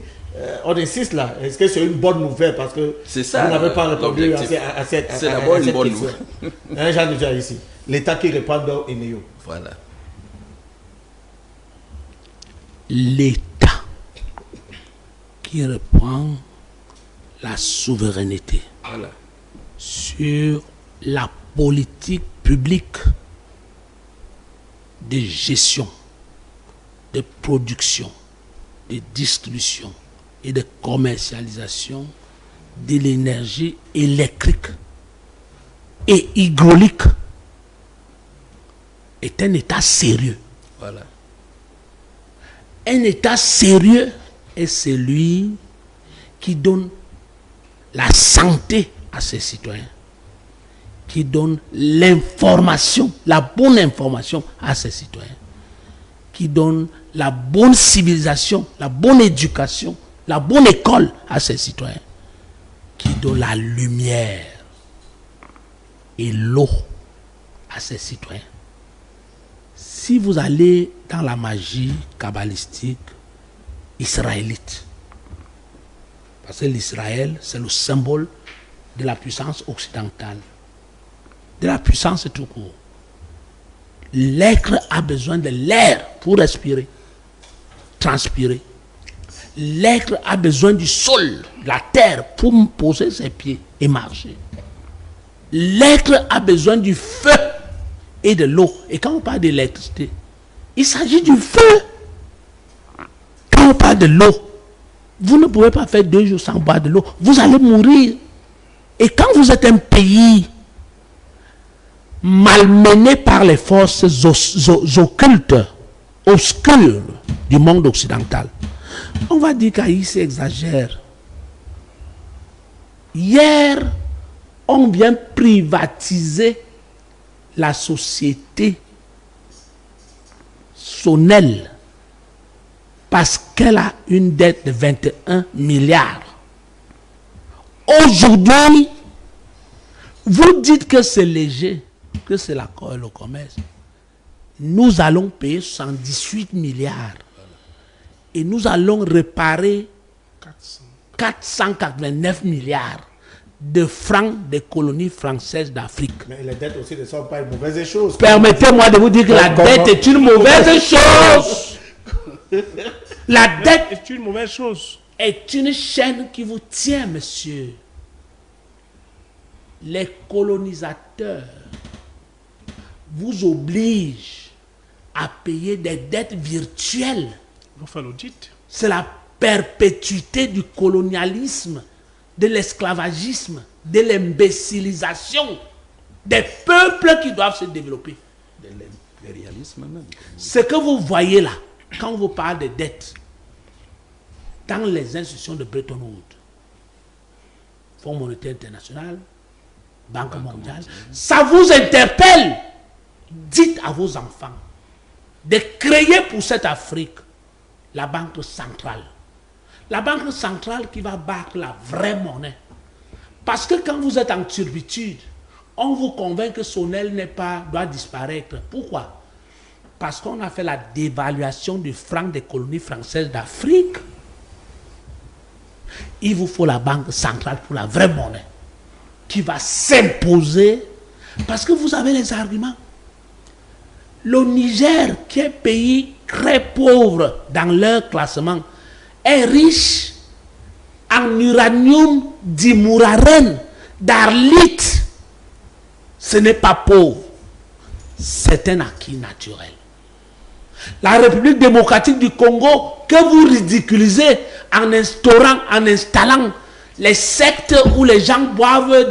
on insiste là. Est-ce que c'est une bonne nouvelle parce que c'est ça, vous n'avez pas répondu à cette c'est d'abord une bonne question. nouvelle. Jean de Dieu, ici. L'État qui répond dans Enéo. Voilà. L'État qui reprend la souveraineté Voilà. sur la politique publique de gestion, de production, de distribution et de commercialisation de l'énergie électrique et hydraulique est un État sérieux. Voilà. Un État sérieux est celui qui donne la santé à ses citoyens, qui donne l'information, la bonne information à ses citoyens, qui donne la bonne civilisation, la bonne éducation, la bonne école à ses citoyens, qui donne la lumière et l'eau à ses citoyens. Si vous allez dans la magie kabbalistique israélite, parce que l'Israël, c'est le symbole de la puissance occidentale, de la puissance tout court. L'être a besoin de l'air pour respirer, transpirer. L'être a besoin du sol, de la terre, pour poser ses pieds et marcher. L'être a besoin du feu et de l'eau. Et quand on parle d'électricité, il s'agit du feu. Quand on parle de l'eau, vous ne pouvez pas faire 2 jours sans boire de l'eau. Vous allez mourir. Et quand vous êtes un pays malmené par les forces occultes, obscures du monde occidental, on va dire qu'Haïti exagère. Hier, on vient privatiser la société Sonel parce qu'elle a une dette de 21 milliards. Aujourd'hui, vous dites que c'est léger, que c'est l'accord et le commerce. Nous allons payer 118 milliards et nous allons réparer 489 milliards de francs des colonies françaises d'Afrique. Mais les dettes aussi ne sont pas une mauvaise chose. Permettez-moi de vous dire que la dette est une mauvaise chose. La dette est une mauvaise chose. Est une chaîne qui vous tient, monsieur. Les colonisateurs vous obligent à payer des dettes virtuelles. Vous faites l'audit. C'est la perpétuité du colonialisme, de l'esclavagisme, de l'imbécilisation des peuples qui doivent se développer. De l'impérialisme même. Ce que vous voyez là, quand on vous parle de dettes, dans les institutions de Bretton Woods, Fonds monétaire international, Banque mondiale, ça vous interpelle. Dites à vos enfants de créer pour cette Afrique la banque centrale. La banque centrale qui va battre la vraie monnaie. Parce que quand vous êtes en turpitude, on vous convainc que Sonel doit disparaître. Pourquoi? Parce qu'on a fait la dévaluation du franc des colonies françaises d'Afrique. Il vous faut la banque centrale pour la vraie monnaie qui va s'imposer parce que vous avez les arguments. Le Niger, qui est un pays très pauvre dans leur classement, est riche en uranium d'Imouraren, d'Arlit. Ce n'est pas pauvre. C'est un acquis naturel. La République démocratique du Congo, que vous ridiculisez en installant les sectes où les gens boivent,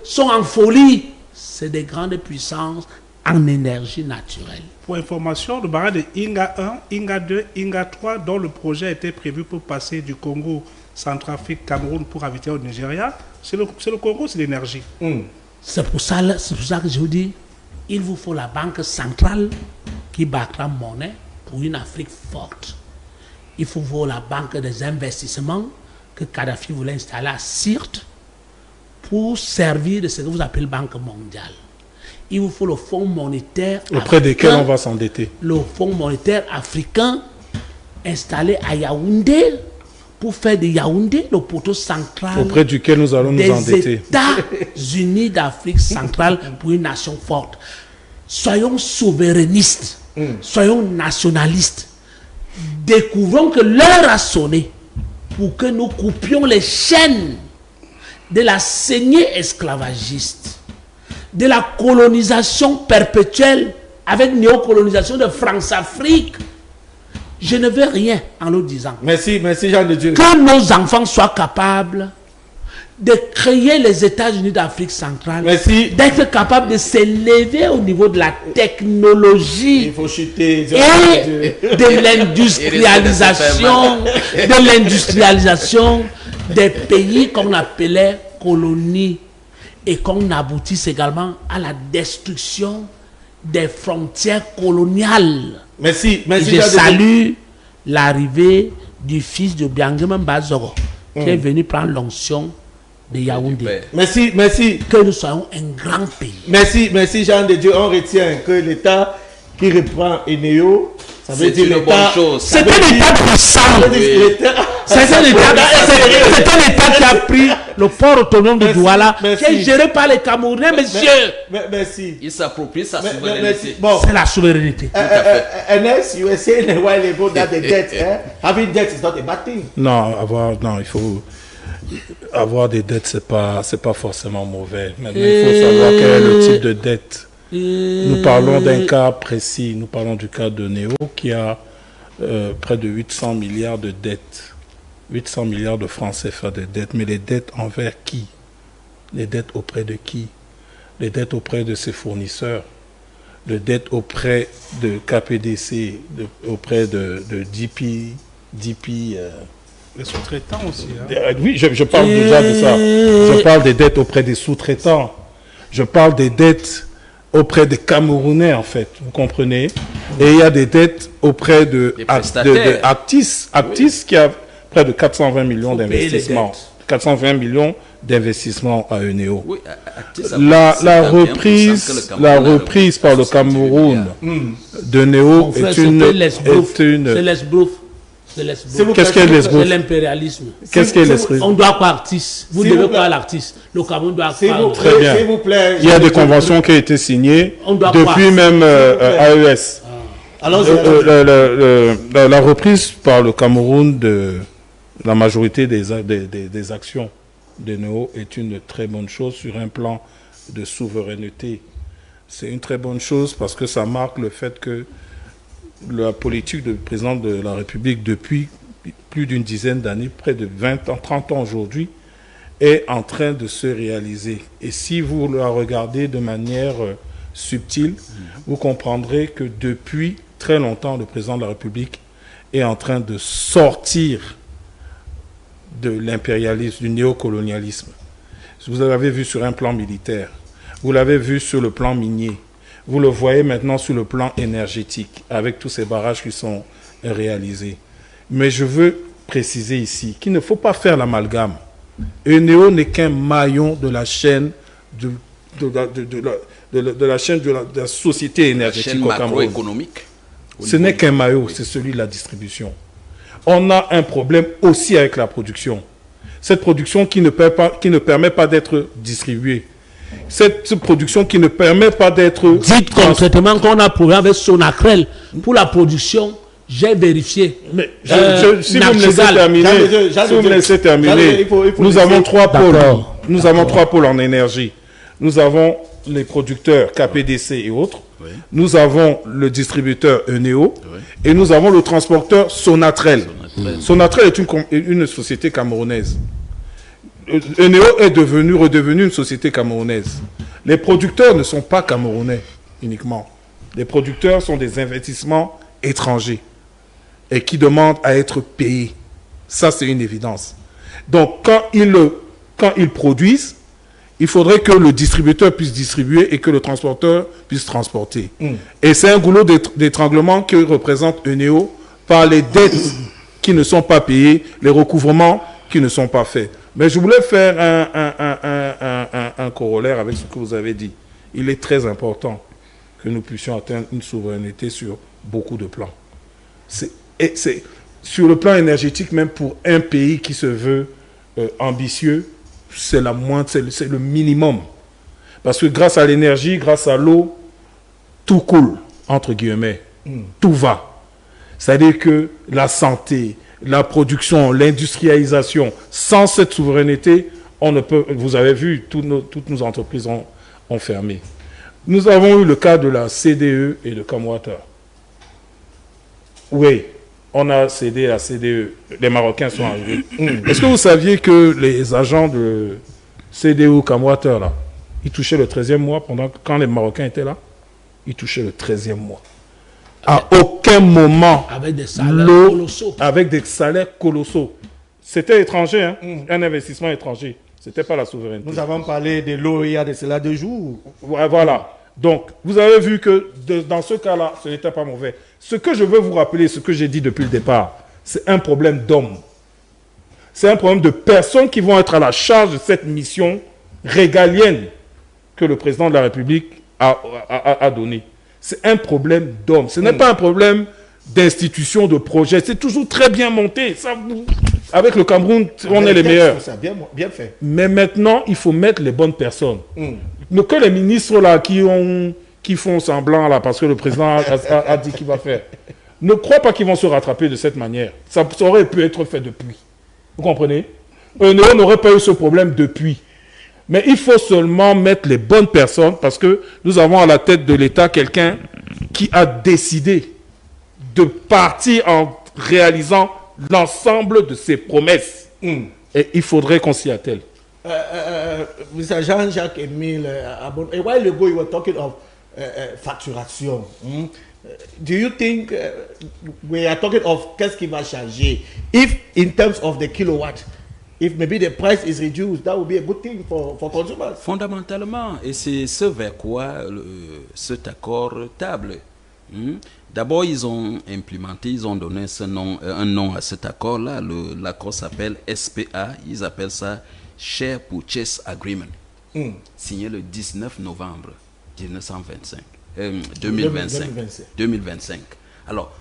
sont en folie, c'est des grandes puissances en énergie naturelle. pour information, le barrage de Inga 1, Inga 2, Inga 3, dont le projet était prévu pour passer du Congo, Centrafrique, Cameroun pour ravitailler au Nigeria, c'est le Congo, c'est l'énergie. C'est pour ça que je vous dis, il vous faut la banque centrale qui battra monnaie pour une Afrique forte. Il faut la banque des investissements que Kadhafi voulait installer à Sirte pour servir de ce que vous appelez Banque mondiale. Il vous faut le fonds monétaire auprès desquels on va s'endetter. Le fonds monétaire africain installé à Yaoundé pour faire de Yaoundé le poteau central auprès duquel nous allons nous endetter. Des États-Unis d'Afrique centrale pour une nation forte. Soyons souverainistes, soyons nationalistes. Découvrons que l'heure a sonné pour que nous coupions les chaînes de la saignée esclavagiste, de la colonisation perpétuelle avec néocolonisation de France-Afrique. Je ne veux rien en le disant. Merci Jean de Dieu. Que nos enfants soient capables de créer les États-Unis d'Afrique centrale, d'être capables de s'élever au niveau de la technologie. Il faut chuter. Et de l'industrialisation des pays qu'on appelait colonies et qu'on aboutisse également à la destruction des frontières coloniales. Merci. Je salue l'arrivée du fils de Biangema Mbazoro qui est venu prendre l'onction de Yaoundé. Merci. Que nous soyons un grand pays. Merci Jean de Dieu. On retient que l'État qui reprend Eneo, ça veut dire l'État. C'est un État puissant. C'est un État qui a pris le port autonome de Douala, qui est géré par les Camerounais, monsieur. Merci. Il s'approprie sa souveraineté. C'est la souveraineté. Ernest, you were saying a while ago that the debt, having debt is not a bad thing. Non, il faut avoir des dettes, c'est pas forcément mauvais. Maintenant, il faut savoir quel est le type de dette. Nous parlons d'un cas précis. Nous parlons du cas de Néo qui a près de 800 milliards de dettes. 800 milliards de francs CFA de dettes. Mais les dettes envers qui? Les dettes auprès de qui? Les dettes auprès de ses fournisseurs. Les dettes auprès de KPDC, auprès de DP. Les sous-traitants aussi. Oui, je parle déjà de ça. Je parle des dettes auprès des sous-traitants. Je parle des dettes auprès des Camerounais, en fait. Vous comprenez? Et il y a des dettes auprès de Actis. Actis qui a près de 420 millions d'investissements. 420 millions d'investissements à Eneo. Oui, la reprise par le Cameroun de Neo est une... Qu'est-ce qu'est l'esbrouf? C'est l'impérialisme. Qu'est-ce qu'est l'esbrouf? On doit croire l'artiste. Vous devez croire l'artiste. Le Cameroun doit croire. Très bien. S'il vous plaît. Il y a des conventions qui ont été signées depuis même AES. La reprise par le Cameroun de la majorité des actions de Neo est une très bonne chose sur un plan de souveraineté. C'est une très bonne chose parce que ça marque le fait que la politique du président de la République depuis plus d'une dizaine d'années, près de 20 ans, 30 ans aujourd'hui, est en train de se réaliser. Et si vous la regardez de manière subtile, vous comprendrez que depuis très longtemps, le président de la République est en train de sortir de l'impérialisme, du néocolonialisme. Vous l'avez vu sur un plan militaire, vous l'avez vu sur le plan minier, vous le voyez maintenant sur le plan énergétique, avec tous ces barrages qui sont réalisés. Mais je veux préciser ici qu'il ne faut pas faire l'amalgame. Eneo n'est qu'un maillon de la chaîne de la société énergétique au Cameroun. Ce n'est qu'un maillot, c'est celui de la distribution. On a un problème aussi avec la production. Cette production qui ne permet pas d'être distribuée. Cette production qui ne permet pas d'être... Dites concrètement qu'on a un problème avec Sonatrel pour la production. J'ai vérifié. Mais si vous me laissez terminer, nous avons trois pôles. Nous avons trois pôles en énergie. Nous avons les producteurs KPDC et autres. Oui. Nous avons le distributeur Eneo. Oui. Et nous avons le transporteur Sonatrel. Sonatrel est une société camerounaise. Eneo est redevenu une société camerounaise. Les producteurs ne sont pas camerounais uniquement. Les producteurs sont des investissements étrangers et qui demandent à être payés. Ça, c'est une évidence. Donc, quand ils produisent, il faudrait que le distributeur puisse distribuer et que le transporteur puisse transporter. Et c'est un goulot d'étranglement que représente Eneo par les dettes qui ne sont pas payées, les recouvrements qui ne sont pas faits. Mais je voulais faire un corollaire avec ce que vous avez dit. Il est très important que nous puissions atteindre une souveraineté sur beaucoup de plans. C'est sur le plan énergétique, même pour un pays qui se veut ambitieux, c'est le minimum. Parce que grâce à l'énergie, grâce à l'eau, tout coule, entre guillemets. Tout va. C'est-à-dire que la santé, la production, l'industrialisation, sans cette souveraineté, on ne peut. Vous avez vu, toutes nos entreprises ont fermé. Nous avons eu le cas de la CDE et de Camwater. Oui, on a cédé la CDE. Les Marocains sont arrivés. Est-ce que vous saviez que les agents de CDE ou Camwater, là, ils touchaient le 13e mois quand les Marocains étaient là? Ils touchaient le 13e mois. À aucun moment, avec des salaires colossaux. Avec des salaires colossaux. C'était étranger, hein? Un investissement étranger. Ce n'était pas la souveraineté. Nous avons parlé de l'eau il y a de cela 2 jours. Ouais, voilà. Donc, vous avez vu que dans ce cas-là, ce n'était pas mauvais. Ce que je veux vous rappeler, ce que j'ai dit depuis le départ, c'est un problème d'hommes. C'est un problème de personnes qui vont être à la charge de cette mission régalienne que le président de la République a donnée. C'est un problème d'hommes. Ce n'est pas un problème d'institution, de projet. C'est toujours très bien monté. Ça, avec le Cameroun, on est les meilleurs. Ça, bien fait. Mais maintenant, il faut mettre les bonnes personnes. Que les ministres là, qui font semblant là, parce que le président a dit qu'il va faire. Ne crois pas qu'ils vont se rattraper de cette manière. Ça aurait pu être fait depuis. Vous comprenez? On n'aurait pas eu ce problème depuis. Mais il faut seulement mettre les bonnes personnes parce que nous avons à la tête de l'État quelqu'un qui a décidé de partir en réalisant l'ensemble de ses promesses. Et il faudrait qu'on s'y attelle. Mr. Jean-Jacques Emile, a while ago you were talking of facturation. Do you think we are talking of qu'est-ce qui va changer? If in terms of the kilowatt, if maybe the price is reduced, that would be a good thing for consumers. Fondamentalement, et c'est ce vers quoi cet accord table. D'abord, ils ont implémenté, ils ont donné un nom à cet accord-là. L'accord s'appelle SPA, ils appellent ça Share Purchase Agreement, signé le 19 novembre 2025. Alors,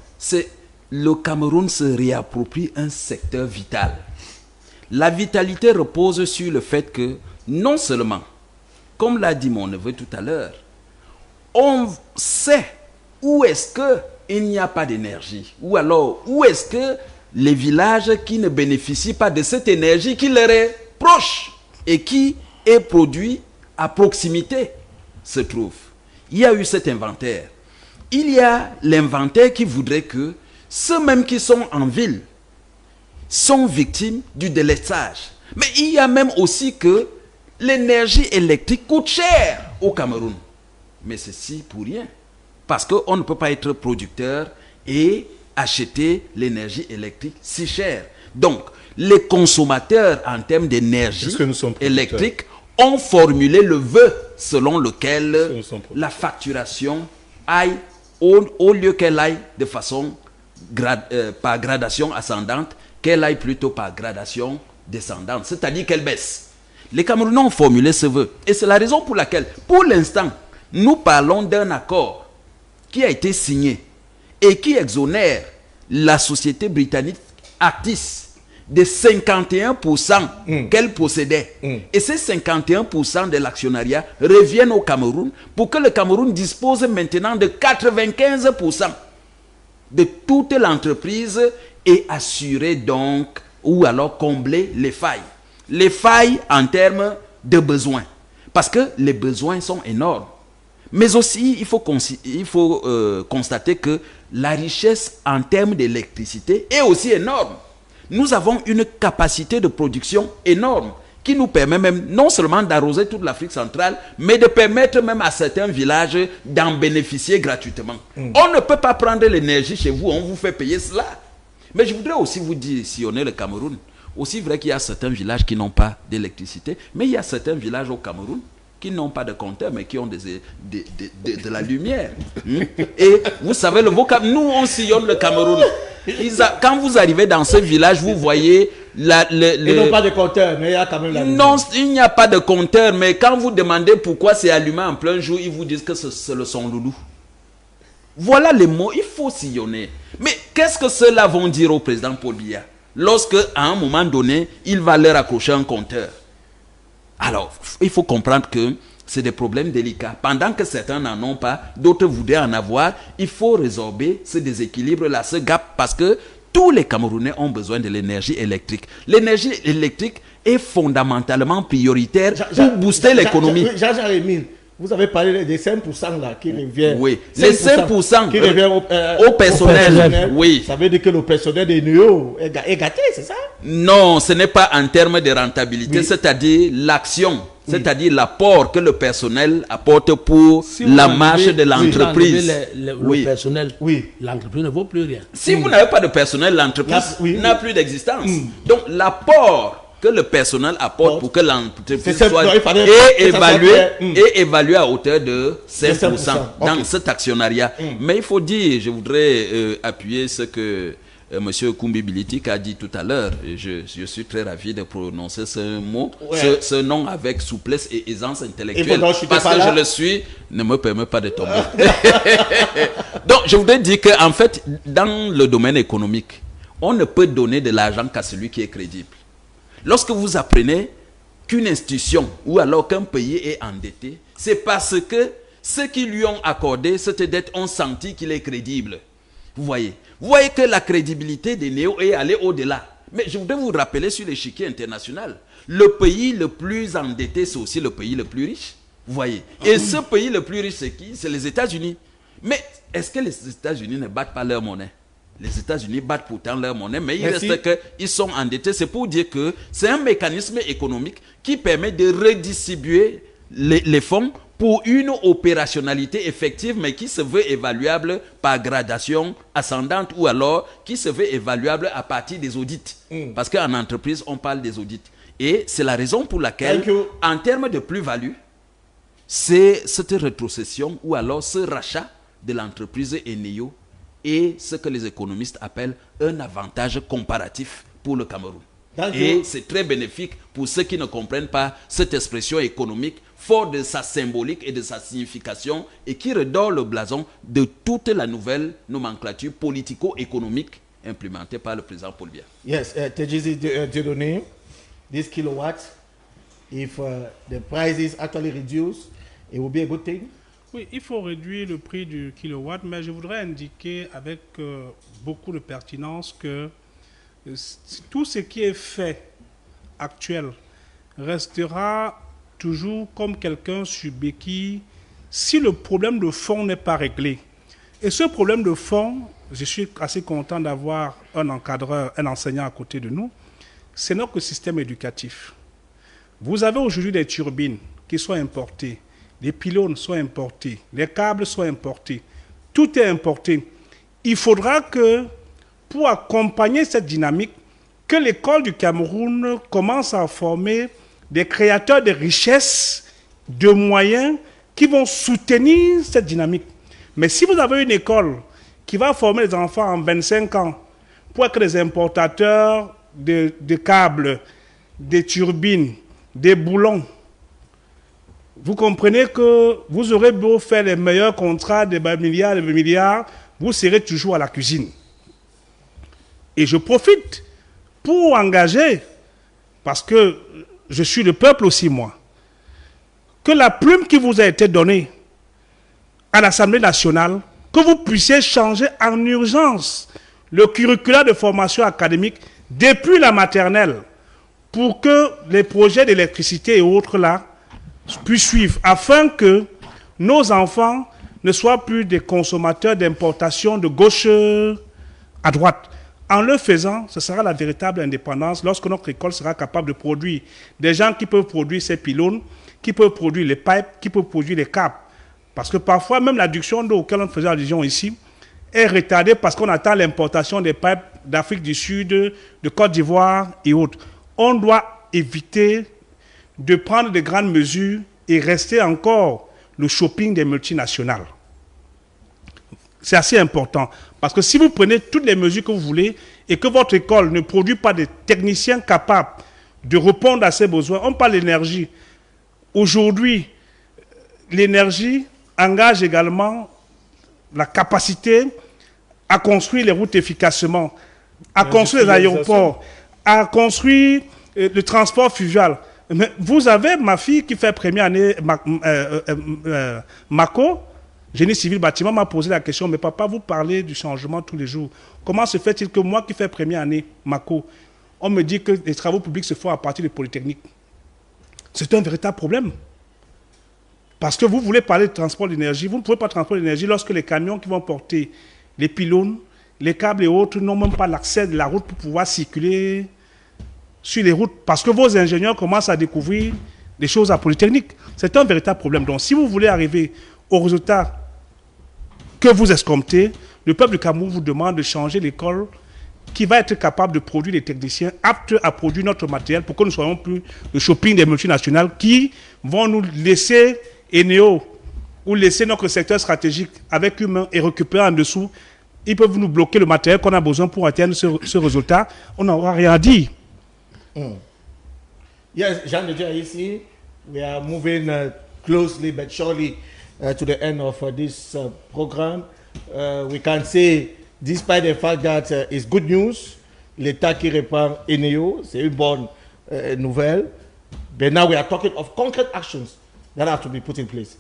le Cameroun se réapproprie un secteur vital. La vitalité repose sur le fait que, non seulement, comme l'a dit mon neveu tout à l'heure, on sait où est-ce qu'il n'y a pas d'énergie, ou alors où est-ce que les villages qui ne bénéficient pas de cette énergie qui leur est proche et qui est produit à proximité se trouvent. Il y a eu cet inventaire. Il y a l'inventaire qui voudrait que ceux-mêmes qui sont en ville sont victimes du délestage. Mais il y a même aussi que l'énergie électrique coûte cher au Cameroun. Mais ceci pour rien. Parce qu'on ne peut pas être producteur et acheter l'énergie électrique si cher. Donc, les consommateurs en termes d'énergie électrique ont formulé le vœu selon lequel la facturation aille, au lieu qu'elle aille de façon par gradation ascendante, qu'elle aille plutôt par gradation descendante, c'est-à-dire qu'elle baisse. Les Camerounais ont formulé ce vœu. Et c'est la raison pour laquelle, pour l'instant, nous parlons d'un accord qui a été signé et qui exonère la société britannique Actis de 51% qu'elle possédait. Et ces 51% de l'actionnariat reviennent au Cameroun pour que le Cameroun dispose maintenant de 95% de toute l'entreprise et assurer donc, ou alors combler les failles. Les failles en termes de besoins. Parce que les besoins sont énormes. Mais aussi, il faut constater que la richesse en termes d'électricité est aussi énorme. Nous avons une capacité de production énorme qui nous permet même non seulement d'arroser toute l'Afrique centrale, mais de permettre même à certains villages d'en bénéficier gratuitement. On ne peut pas prendre l'énergie chez vous, on vous fait payer cela. Mais je voudrais aussi vous dire, si on est le Cameroun, aussi vrai qu'il y a certains villages qui n'ont pas d'électricité, mais il y a certains villages au Cameroun qui n'ont pas de compteur, mais qui ont de la lumière. Et vous savez, nous, on sillonne le Cameroun. Quand vous arrivez dans ce village, vous voyez... Ils n'ont pas de compteur, mais il y a quand même la lumière. Non, il n'y a pas de compteur, mais quand vous demandez pourquoi c'est allumé en plein jour, ils vous disent que c'est le son loulou. Voilà les mots, il faut sillonner. Mais qu'est-ce que ceux-là vont dire au président Paul Biya lorsque, à un moment donné, il va leur accrocher un compteur? Alors, il faut comprendre que c'est des problèmes délicats. Pendant que certains n'en ont pas, d'autres voudraient en avoir. Il faut résorber ce déséquilibre-là, ce gap, parce que tous les Camerounais ont besoin de l'énergie électrique. L'énergie électrique est fondamentalement prioritaire pour booster l'économie. Jean-Jean Rémine, vous avez parlé des 5% là qui reviennent. Oui, les 5% qui reviennent au personnel. Oui. Ça veut dire que le personnel des NEO est gâté, c'est ça? Non, ce n'est pas en termes de rentabilité, oui. C'est-à-dire l'action, c'est-à-dire l'apport que le personnel apporte pour la marche de l'entreprise. Le personnel, l'entreprise ne vaut plus rien. Si vous n'avez pas de personnel, l'entreprise n'a plus d'existence. Donc l'apport que le personnel apporte pour que l'entreprise soit évaluée à hauteur de 5% dans cet actionnariat. Mais il faut dire, je voudrais appuyer ce que M. Koumbi Bilitik a dit tout à l'heure. Je suis très ravi de prononcer ce mot, ce nom avec souplesse et aisance intellectuelle. Parce que je le suis, ne me permet pas de tomber. Donc je voudrais dire qu'en fait, dans le domaine économique, on ne peut donner de l'argent qu'à celui qui est crédible. Lorsque vous apprenez qu'une institution ou alors qu'un pays est endetté, c'est parce que ceux qui lui ont accordé cette dette ont senti qu'il est crédible. Vous voyez que la crédibilité des néo est allée au-delà. Mais je voudrais vous rappeler sur l'échiquier international, le pays le plus endetté, c'est aussi le pays le plus riche. Vous voyez. Et ce pays le plus riche, c'est qui? C'est les États-Unis. Mais est-ce que les États-Unis ne battent pas leur monnaie? Les États-Unis battent pourtant leur monnaie, mais il reste qu'ils sont endettés. C'est pour dire que c'est un mécanisme économique qui permet de redistribuer les fonds pour une opérationnalité effective, mais qui se veut évaluable par gradation ascendante ou alors qui se veut évaluable à partir des audits. Parce qu'en entreprise, on parle des audits. Et c'est la raison pour laquelle, en termes de plus-value, c'est cette rétrocession ou alors ce rachat de l'entreprise Eneo et ce que les économistes appellent un avantage comparatif pour le Cameroun. Et c'est très bénéfique pour ceux qui ne comprennent pas cette expression économique, fort de sa symbolique et de sa signification, et qui redore le blason de toute la nouvelle nomenclature politico-économique implémentée par le président Paul Biya. Yes, Tejizi Dieudonné, this kilowatt, if the price is actually reduced, it will be a good thing? Oui, il faut réduire le prix du kilowatt, mais je voudrais indiquer avec beaucoup de pertinence que tout ce qui est fait actuel restera toujours comme quelqu'un sur béquille si le problème de fond n'est pas réglé. Et ce problème de fond, je suis assez content d'avoir un encadreur, un enseignant à côté de nous, c'est notre système éducatif. Vous avez aujourd'hui des turbines qui sont importées, les pylônes sont importés, les câbles sont importés, tout est importé. Il faudra que, pour accompagner cette dynamique, que l'école du Cameroun commence à former des créateurs de richesses, de moyens qui vont soutenir cette dynamique. Mais si vous avez une école qui va former les enfants en 25 ans pour être des importateurs de câbles, des turbines, des boulons, vous comprenez que vous aurez beau faire les meilleurs contrats de milliards, vous serez toujours à la cuisine. Et je profite pour engager, parce que je suis le peuple aussi, moi, que la plume qui vous a été donnée à l'Assemblée nationale, que vous puissiez changer en urgence le curriculum de formation académique depuis la maternelle pour que les projets d'électricité et autres là puissent suivre, afin que nos enfants ne soient plus des consommateurs d'importation de gauche à droite. En le faisant, ce sera la véritable indépendance lorsque notre école sera capable de produire des gens qui peuvent produire ces pylônes, qui peuvent produire les pipes, qui peuvent produire les câbles. Parce que parfois, même l'adduction d'eau auquel on faisait allusion ici est retardée parce qu'on attend l'importation des pipes d'Afrique du Sud, de Côte d'Ivoire et autres. On doit éviter de prendre de grandes mesures et rester encore le shopping des multinationales. C'est assez important. Parce que si vous prenez toutes les mesures que vous voulez et que votre école ne produit pas de techniciens capables de répondre à ces besoins, on parle d'énergie. Aujourd'hui, l'énergie engage également la capacité à construire les routes efficacement, à construire les aéroports, à construire le transport fluvial. Mais vous avez ma fille qui fait première année Mako, génie civil bâtiment, m'a posé la question, mais papa, vous parlez du changement tous les jours. Comment se fait-il que moi qui fais première année Mako, on me dit que les travaux publics se font à partir de Polytechnique? C'est un véritable problème. Parce que vous voulez parler de transport d'énergie, vous ne pouvez pas transporter l'énergie lorsque les camions qui vont porter les pylônes, les câbles et autres n'ont même pas l'accès de la route pour pouvoir circuler sur les routes. Parce que vos ingénieurs commencent à découvrir des choses à Polytechnique. C'est un véritable problème. Donc si vous voulez arriver au résultat que vous escomptez, le peuple du Cameroun vous demande de changer l'école qui va être capable de produire des techniciens aptes à produire notre matériel pour que nous ne soyons plus le shopping des multinationales qui vont nous laisser Eneo ou laisser notre secteur stratégique avec humains et récupérer en dessous. Ils peuvent nous bloquer le matériel qu'on a besoin pour atteindre ce résultat. On n'aura rien dit. Yes, Jean de Dieu, ici, we are moving closely but surely to the end of this program. We can say, despite the fact that it's good news, l'État qui reprend Eneo, c'est une bonne nouvelle. But now we are talking of concrete actions that have to be put in place.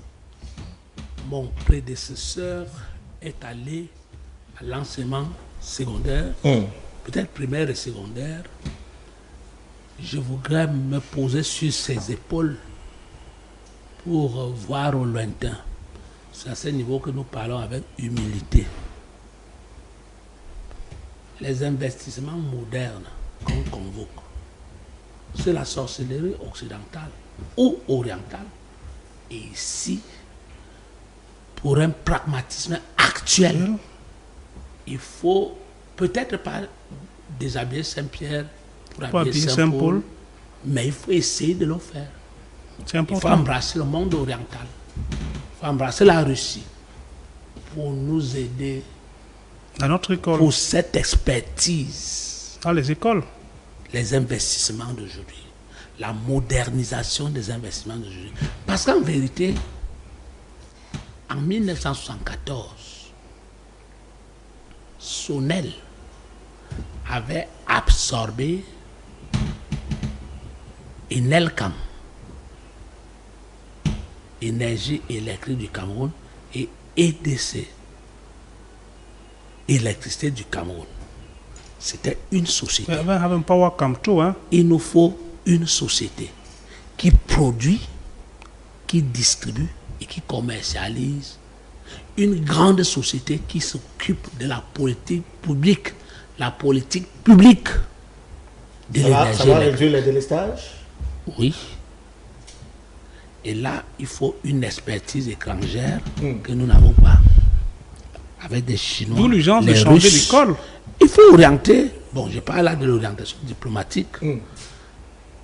Mon prédécesseur est allé à l'enseignement secondaire, peut-être primaire et secondaire. Je voudrais me poser sur ses épaules pour voir au lointain. C'est à ce niveau que nous parlons avec humilité. Les investissements modernes qu'on convoque, c'est la sorcellerie occidentale ou orientale. Et ici, pour un pragmatisme actuel, il faut peut-être pas déshabiller Saint-Pierre pour habiller Saint-Paul, mais il faut essayer de le faire. Il faut embrasser le monde oriental, il faut embrasser la Russie pour nous aider dans notre école, pour cette expertise. Dans les écoles. Les investissements d'aujourd'hui, la modernisation des investissements d'aujourd'hui. Parce qu'en vérité, en 1974, Sonel avait absorbé Enelcam, Énergie électrique du Cameroun, et EDC, Électricité du Cameroun. C'était une société. Il nous faut une société qui produit, qui distribue et qui commercialise. Une grande société qui s'occupe de la politique publique. La politique publique de l'énergie. Ça va réduire les délestages? Oui. Et là, il faut une expertise étrangère que nous n'avons pas. Avec des Chinois, d'où l'urgence de les changer Russes. l'école. Il faut orienter. Bon, je parle là de l'orientation diplomatique.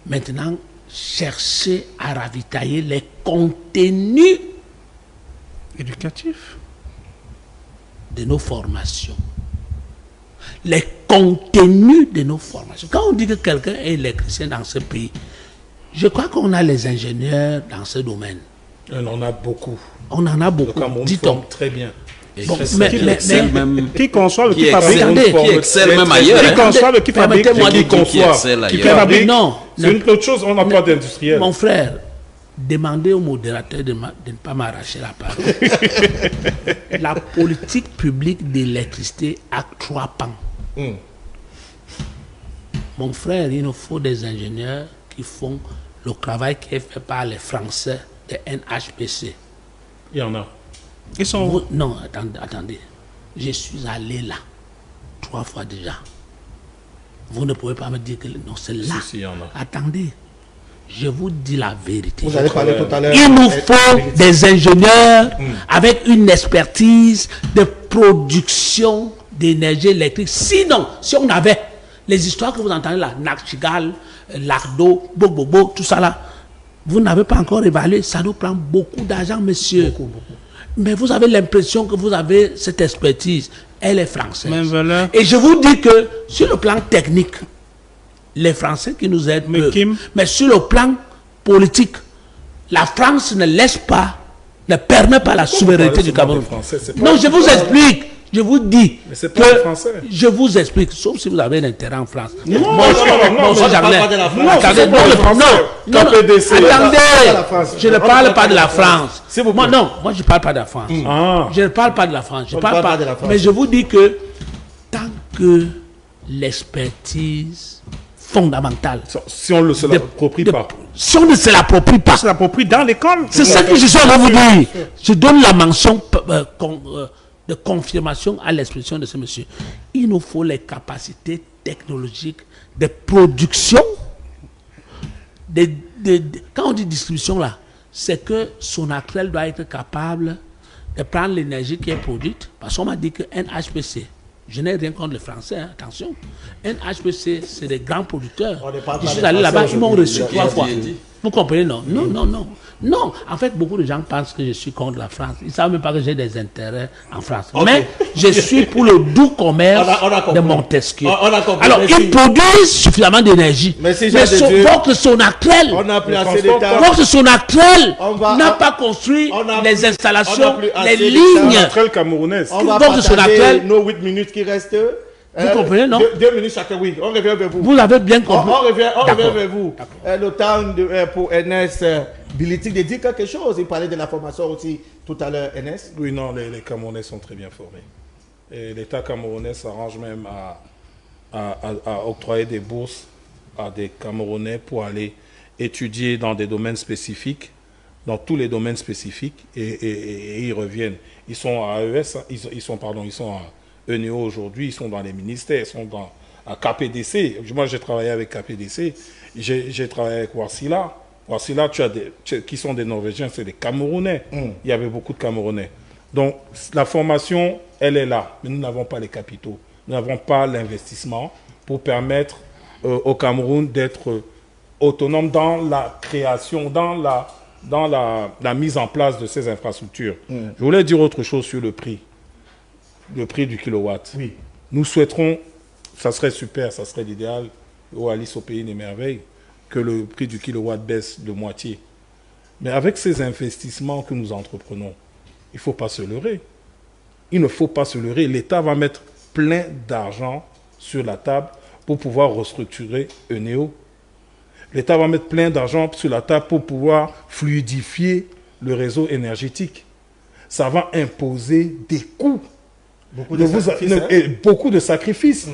Maintenant, chercher à ravitailler les contenus éducatifs de nos formations. Les contenus de nos formations. Quand on dit que quelqu'un est électricien dans ce pays, je crois qu'on a les ingénieurs dans ce domaine. On en a beaucoup. On en a beaucoup. Dit-on très bien. Bon, qui conçoit, qui fabrique, qui excelle même ailleurs. Qui conçoit, qui fabrique, qui conçoit, qui fabrique. Non, c'est une autre chose. On n'a pas d'industriel. Mon frère, demandez au modérateur de ne pas m'arracher la parole. La politique publique d'électricité a 3 pans. Mon frère, il nous faut des ingénieurs qui font le travail qui est fait par les Français de NHPC. Il y en a. Ils sont... Non, attendez. Je suis allé là 3 fois déjà. Vous ne pouvez pas me dire que non, c'est là. Si, il y en a. Attendez, je vous dis la vérité. Vous allez parler tout à l'heure. Il nous faut des ingénieurs avec une expertise de production d'énergie électrique. Sinon, si on avait les histoires que vous entendez là, Nakchigal, Lardo, Bobobo, tout ça là, vous n'avez pas encore évalué. Ça nous prend beaucoup d'argent, monsieur. Beaucoup. Mais vous avez l'impression que vous avez cette expertise. Elle est française. Même valeur. Et je vous dis que sur le plan technique, les Français qui nous aident, mais sur le plan politique, la France ne permet pas la souveraineté du Cameroun. Non, je vous explique. Je vous dis mais c'est pas français. Je vous explique, sauf si vous avez un intérêt en France. Non, attendez, je ne parle pas de la France. Moi, je ne parle pas de la France. Je ne parle pas de la France. Mais je vous dis que tant que l'expertise fondamentale, si on ne se l'approprie pas. Si on ne se l'approprie pas, dans l'école. C'est ça que je suis en train de vous dire. Je donne la mention de confirmation à l'expression de ce monsieur. Il nous faut les capacités technologiques de production. Quand on dit distribution là, c'est que Sonatrach doit être capable de prendre l'énergie qui est produite. Parce qu'on m'a dit que NHPC, je n'ai rien contre les Français, hein, attention. NHPC, c'est des grands producteurs. Je suis allé là-bas, ils m'ont reçu 3 fois. Vous comprenez, non? Non, en fait, beaucoup de gens pensent que je suis contre la France. Ils ne savent même pas que j'ai des intérêts en France. Okay. Mais je suis pour le doux commerce de Montesquieu. Alors, ils produisent suffisamment d'énergie. Mais votre Sonatrach, votre Sonatrach n'a pas construit les installations, les lignes. Votre Sonatrach, nos 8 minutes qui restent. Vous comprenez, non? 2 minutes chacun, oui. On revient vers vous. Vous l'avez bien compris. On revient vers vous. Le temps pour NS Bilitik de dire quelque chose. Il parlait de la formation aussi tout à l'heure, NS. Oui, non, les Camerounais sont très bien formés. Et l'État camerounais s'arrange même à octroyer des bourses à des Camerounais pour aller étudier dans des domaines spécifiques, dans tous les domaines spécifiques, et ils reviennent. Ils sont à AES, ils sont à ENEO aujourd'hui, ils sont dans les ministères, ils sont à KPDC. Moi, j'ai travaillé avec KPDC, j'ai travaillé avec Warsila. Warsila, qui sont des Norvégiens, c'est des Camerounais. Il y avait beaucoup de Camerounais. Donc, la formation, elle est là, mais nous n'avons pas les capitaux. Nous n'avons pas l'investissement pour permettre au Cameroun d'être autonome dans la création, dans la mise en place de ces infrastructures. Je voulais dire autre chose sur le prix. Le prix du kilowatt. Oui. Nous souhaiterons, ça serait super, ça serait l'idéal, au Alice au pays des merveilles, que le prix du kilowatt baisse de moitié. Mais avec ces investissements que nous entreprenons, il ne faut pas se leurrer. Il ne faut pas se leurrer. L'État va mettre plein d'argent sur la table pour pouvoir restructurer ENEO. L'État va mettre plein d'argent sur la table pour pouvoir fluidifier le réseau énergétique. Ça va imposer des coûts. Beaucoup de sacrifices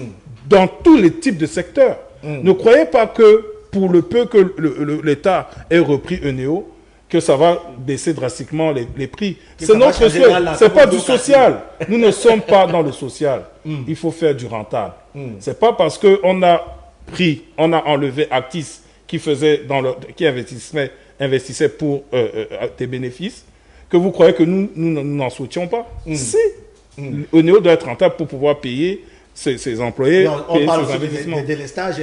dans tous les types de secteurs. Ne croyez pas que pour le peu que l'État ait repris ENEO, que ça va baisser drastiquement les prix. C'est notre social, c'est pas du social. Nous ne sommes pas dans le social. Il faut faire du rentable. C'est pas parce qu'on a enlevé Actis qui investissait pour des bénéfices que vous croyez que nous n'en souhaitions pas. Si. ENEO doit être rentable pour pouvoir payer ses employés, on parle aussi des délestages.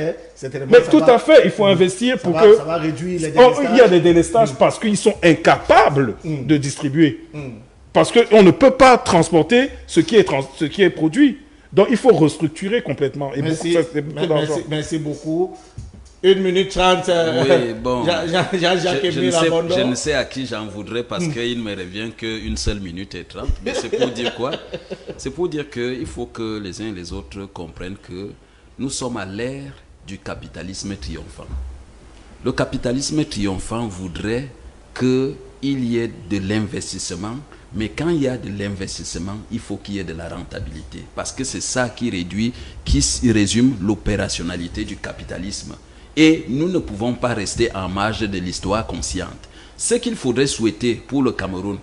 Mais tout à fait, il faut investir pour que... Ça va réduire les délestages. Il y a des délestages parce qu'ils sont incapables de distribuer. Parce qu'on ne peut pas transporter ce qui est produit. Donc il faut restructurer complètement. Et merci beaucoup. 1 minute 30. Oui, bon. Je ne sais à qui j'en voudrais parce qu'il me revient qu'une seule minute et 30. Mais c'est pour dire quoi? C'est pour dire qu'il faut que les uns et les autres comprennent que nous sommes à l'ère du capitalisme triomphant. Le capitalisme triomphant voudrait qu'il y ait de l'investissement, mais quand il y a de l'investissement, il faut qu'il y ait de la rentabilité. Parce que c'est ça qui résume l'opérationnalité du capitalisme. Et nous ne pouvons pas rester en marge de l'histoire consciente. Ce qu'il faudrait souhaiter pour le Cameroun,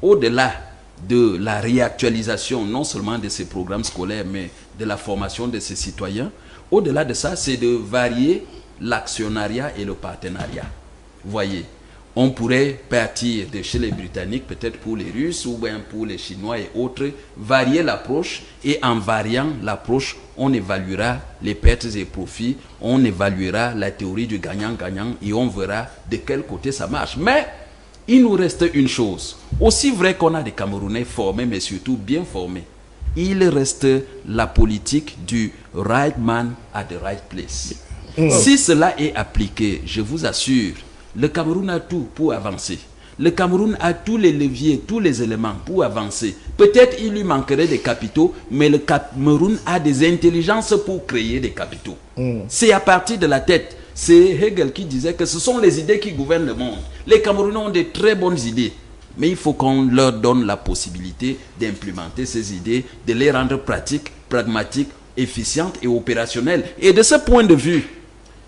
au-delà de la réactualisation non seulement de ses programmes scolaires, mais de la formation de ses citoyens, au-delà de ça, c'est de varier l'actionnariat et le partenariat. Vous voyez, on pourrait partir de chez les Britanniques, peut-être pour les Russes ou bien pour les Chinois et autres, varier l'approche, et en variant l'approche, on évaluera les pertes et profits, on évaluera la théorie du gagnant-gagnant et on verra de quel côté ça marche. Mais il nous reste une chose. Aussi vrai qu'on a des Camerounais formés, mais surtout bien formés, il reste la politique du right man at the right place. Si cela est appliqué, je vous assure, le Cameroun a tout pour avancer. Le Cameroun a tous les leviers, tous les éléments pour avancer. Peut-être il lui manquerait des capitaux, mais le Cameroun a des intelligences pour créer des capitaux. C'est à partir de la tête. C'est Hegel qui disait que ce sont les idées qui gouvernent le monde. Les Camerounais ont de très bonnes idées, mais il faut qu'on leur donne la possibilité d'implémenter ces idées, de les rendre pratiques, pragmatiques, efficientes et opérationnelles. Et de ce point de vue,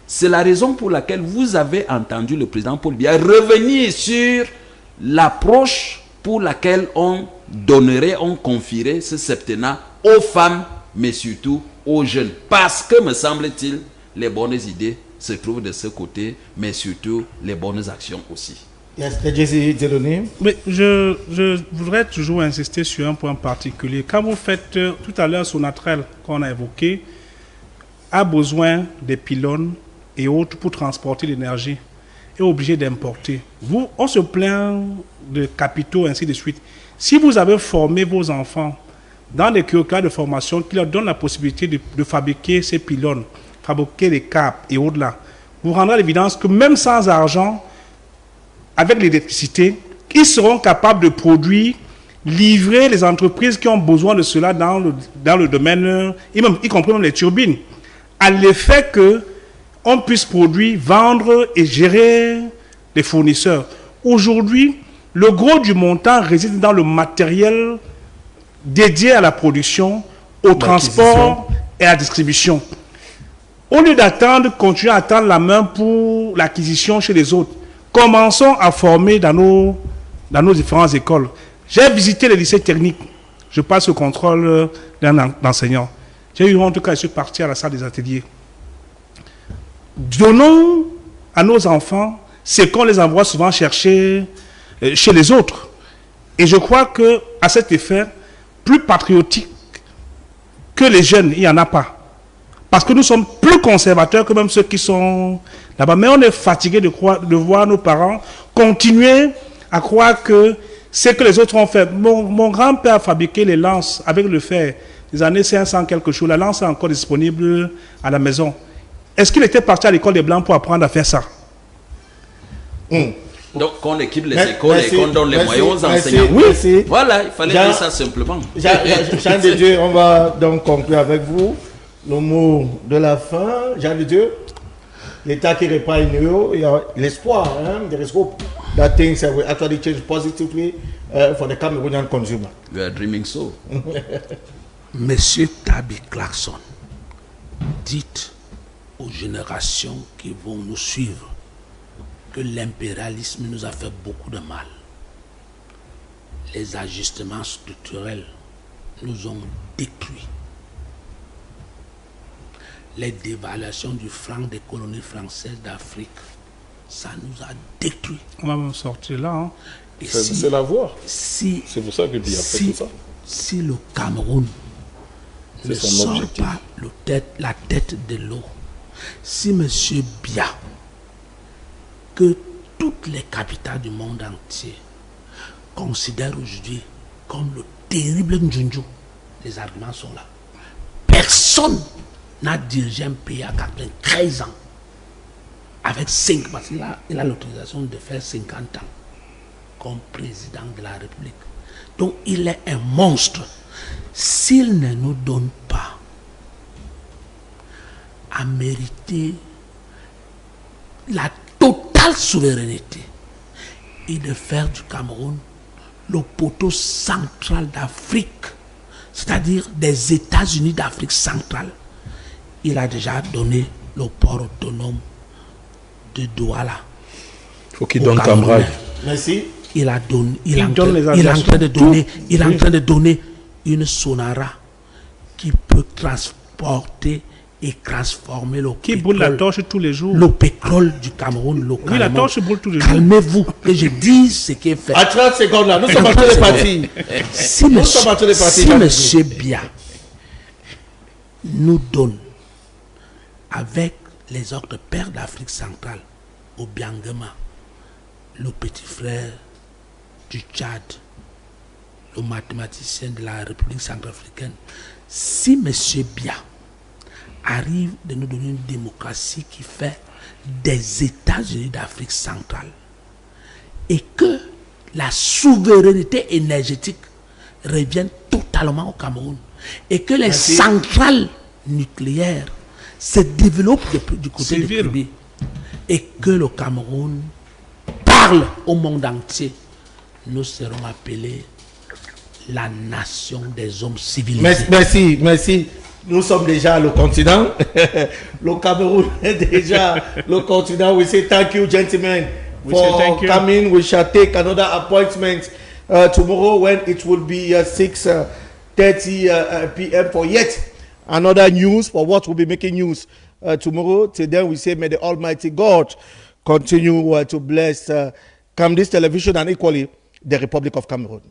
c'est la raison pour laquelle vous avez entendu le président Paul Biya revenir sur l'approche pour laquelle on donnerait, on confierait ce septennat aux femmes, mais surtout aux jeunes. Parce que, me semble-t-il, les bonnes idées se trouvent de ce côté, mais surtout les bonnes actions aussi. Yes, Jesse. Mais je voudrais toujours insister sur un point particulier. Quand vous faites tout à l'heure Sonatrach qu'on a évoqué, a besoin des pylônes et autres pour transporter l'énergie, est obligé d'importer. Vous, on se plaint de capitaux, ainsi de suite. Si vous avez formé vos enfants dans des curricula de formation qui leur donnent la possibilité de fabriquer ces pylônes, fabriquer les câbles et au-delà, vous rendrez à l'évidence que même sans argent, avec l'électricité, ils seront capables de produire, livrer les entreprises qui ont besoin de cela dans le domaine, y compris même les turbines, à l'effet qu'on puisse produire, vendre et gérer les fournisseurs. Aujourd'hui, le gros du montant réside dans le matériel dédié à la production, au transport et à la distribution. Au lieu d'attendre, continuer à attendre la main pour l'acquisition chez les autres, commençons à former dans nos différentes écoles. J'ai visité les lycées techniques. Je passe au contrôle d'un enseignant. J'ai eu en tout cas, je suis parti à la salle des ateliers. Donnons à nos enfants ce qu'on les envoie souvent chercher chez les autres. Et je crois qu'à cet effet, plus patriotique que les jeunes, il n'y en a pas. Parce que nous sommes plus conservateurs que même ceux qui sont là-bas. Mais on est fatigué de voir nos parents continuer à croire que ce que les autres ont fait. Mon grand-père a fabriqué les lances avec le fer des années 500 quelque chose. La lance est encore disponible à la maison. Est-ce qu'il était parti à l'école des Blancs pour apprendre à faire ça? Donc, qu'on équipe les écoles et qu'on donne les moyens aux enseignants. Oui, voilà, il fallait dire ça simplement. Jean de Dieu, on va donc conclure avec vous. Le mot de la fin, Jean de Dieu, l'État qui répare il y a l'espoir, there is hope that things will actually change positively for the Cameroonian consumer. We are dreaming so. Monsieur Tabi Clarkson, dites aux générations qui vont nous suivre que l'impérialisme nous a fait beaucoup de mal. Les ajustements structurels nous ont détruits. Les dévaluations du franc des colonies françaises d'Afrique, ça nous a détruits. On va me sortir là. C'est la voie. C'est pour ça que Biya fait tout ça. Si le Cameroun ne sort pas la tête de l'eau, si M. Biya, que toutes les capitales du monde entier considèrent aujourd'hui comme le terrible Njunju, les arguments sont là. Personne n'a dirigé un pays à 93 ans avec 5, parce qu'il a l'autorisation de faire 50 ans comme président de la République. Donc il est un monstre. S'il ne nous donne pas à mériter la totale souveraineté et de faire du Cameroun le poteau central d'Afrique, c'est-à-dire des États-Unis d'Afrique centrale. Il a déjà donné le port autonome de Douala. Il faut qu'il donne Cambrai. Merci. Il est en train de donner une Sonara qui peut transporter et transformer Qui brûle la torche tous les jours. le pétrole du Cameroun localement. Oui, la torche brûle tous les jours. Calmez-vous, que je dise ce qui est fait. À 30 secondes là, nous sommes en train de partir. Si Nous sommes en train de partir. si monsieur Bia nous donne, avec les autres pères d'Afrique centrale, au Biangema, le petit frère du Tchad, le mathématicien de la République centrafricaine, si monsieur Bia arrive de nous donner une démocratie qui fait des États-Unis d'Afrique centrale et que la souveraineté énergétique revienne totalement au Cameroun et que les centrales nucléaires se développent du côté de privé et que le Cameroun parle au monde entier, nous serons appelés la nation des hommes civilisés. Merci. Nous sommes déjà le continent. Le Cameroun est déjà le continent. We say thank you, gentlemen, for coming. We shall take another appointment tomorrow when it will be 6:30 p.m. for yet another news for what will be making news tomorrow. Till then, we say may the Almighty God continue to bless Camdis Television and equally the Republic of Cameroon.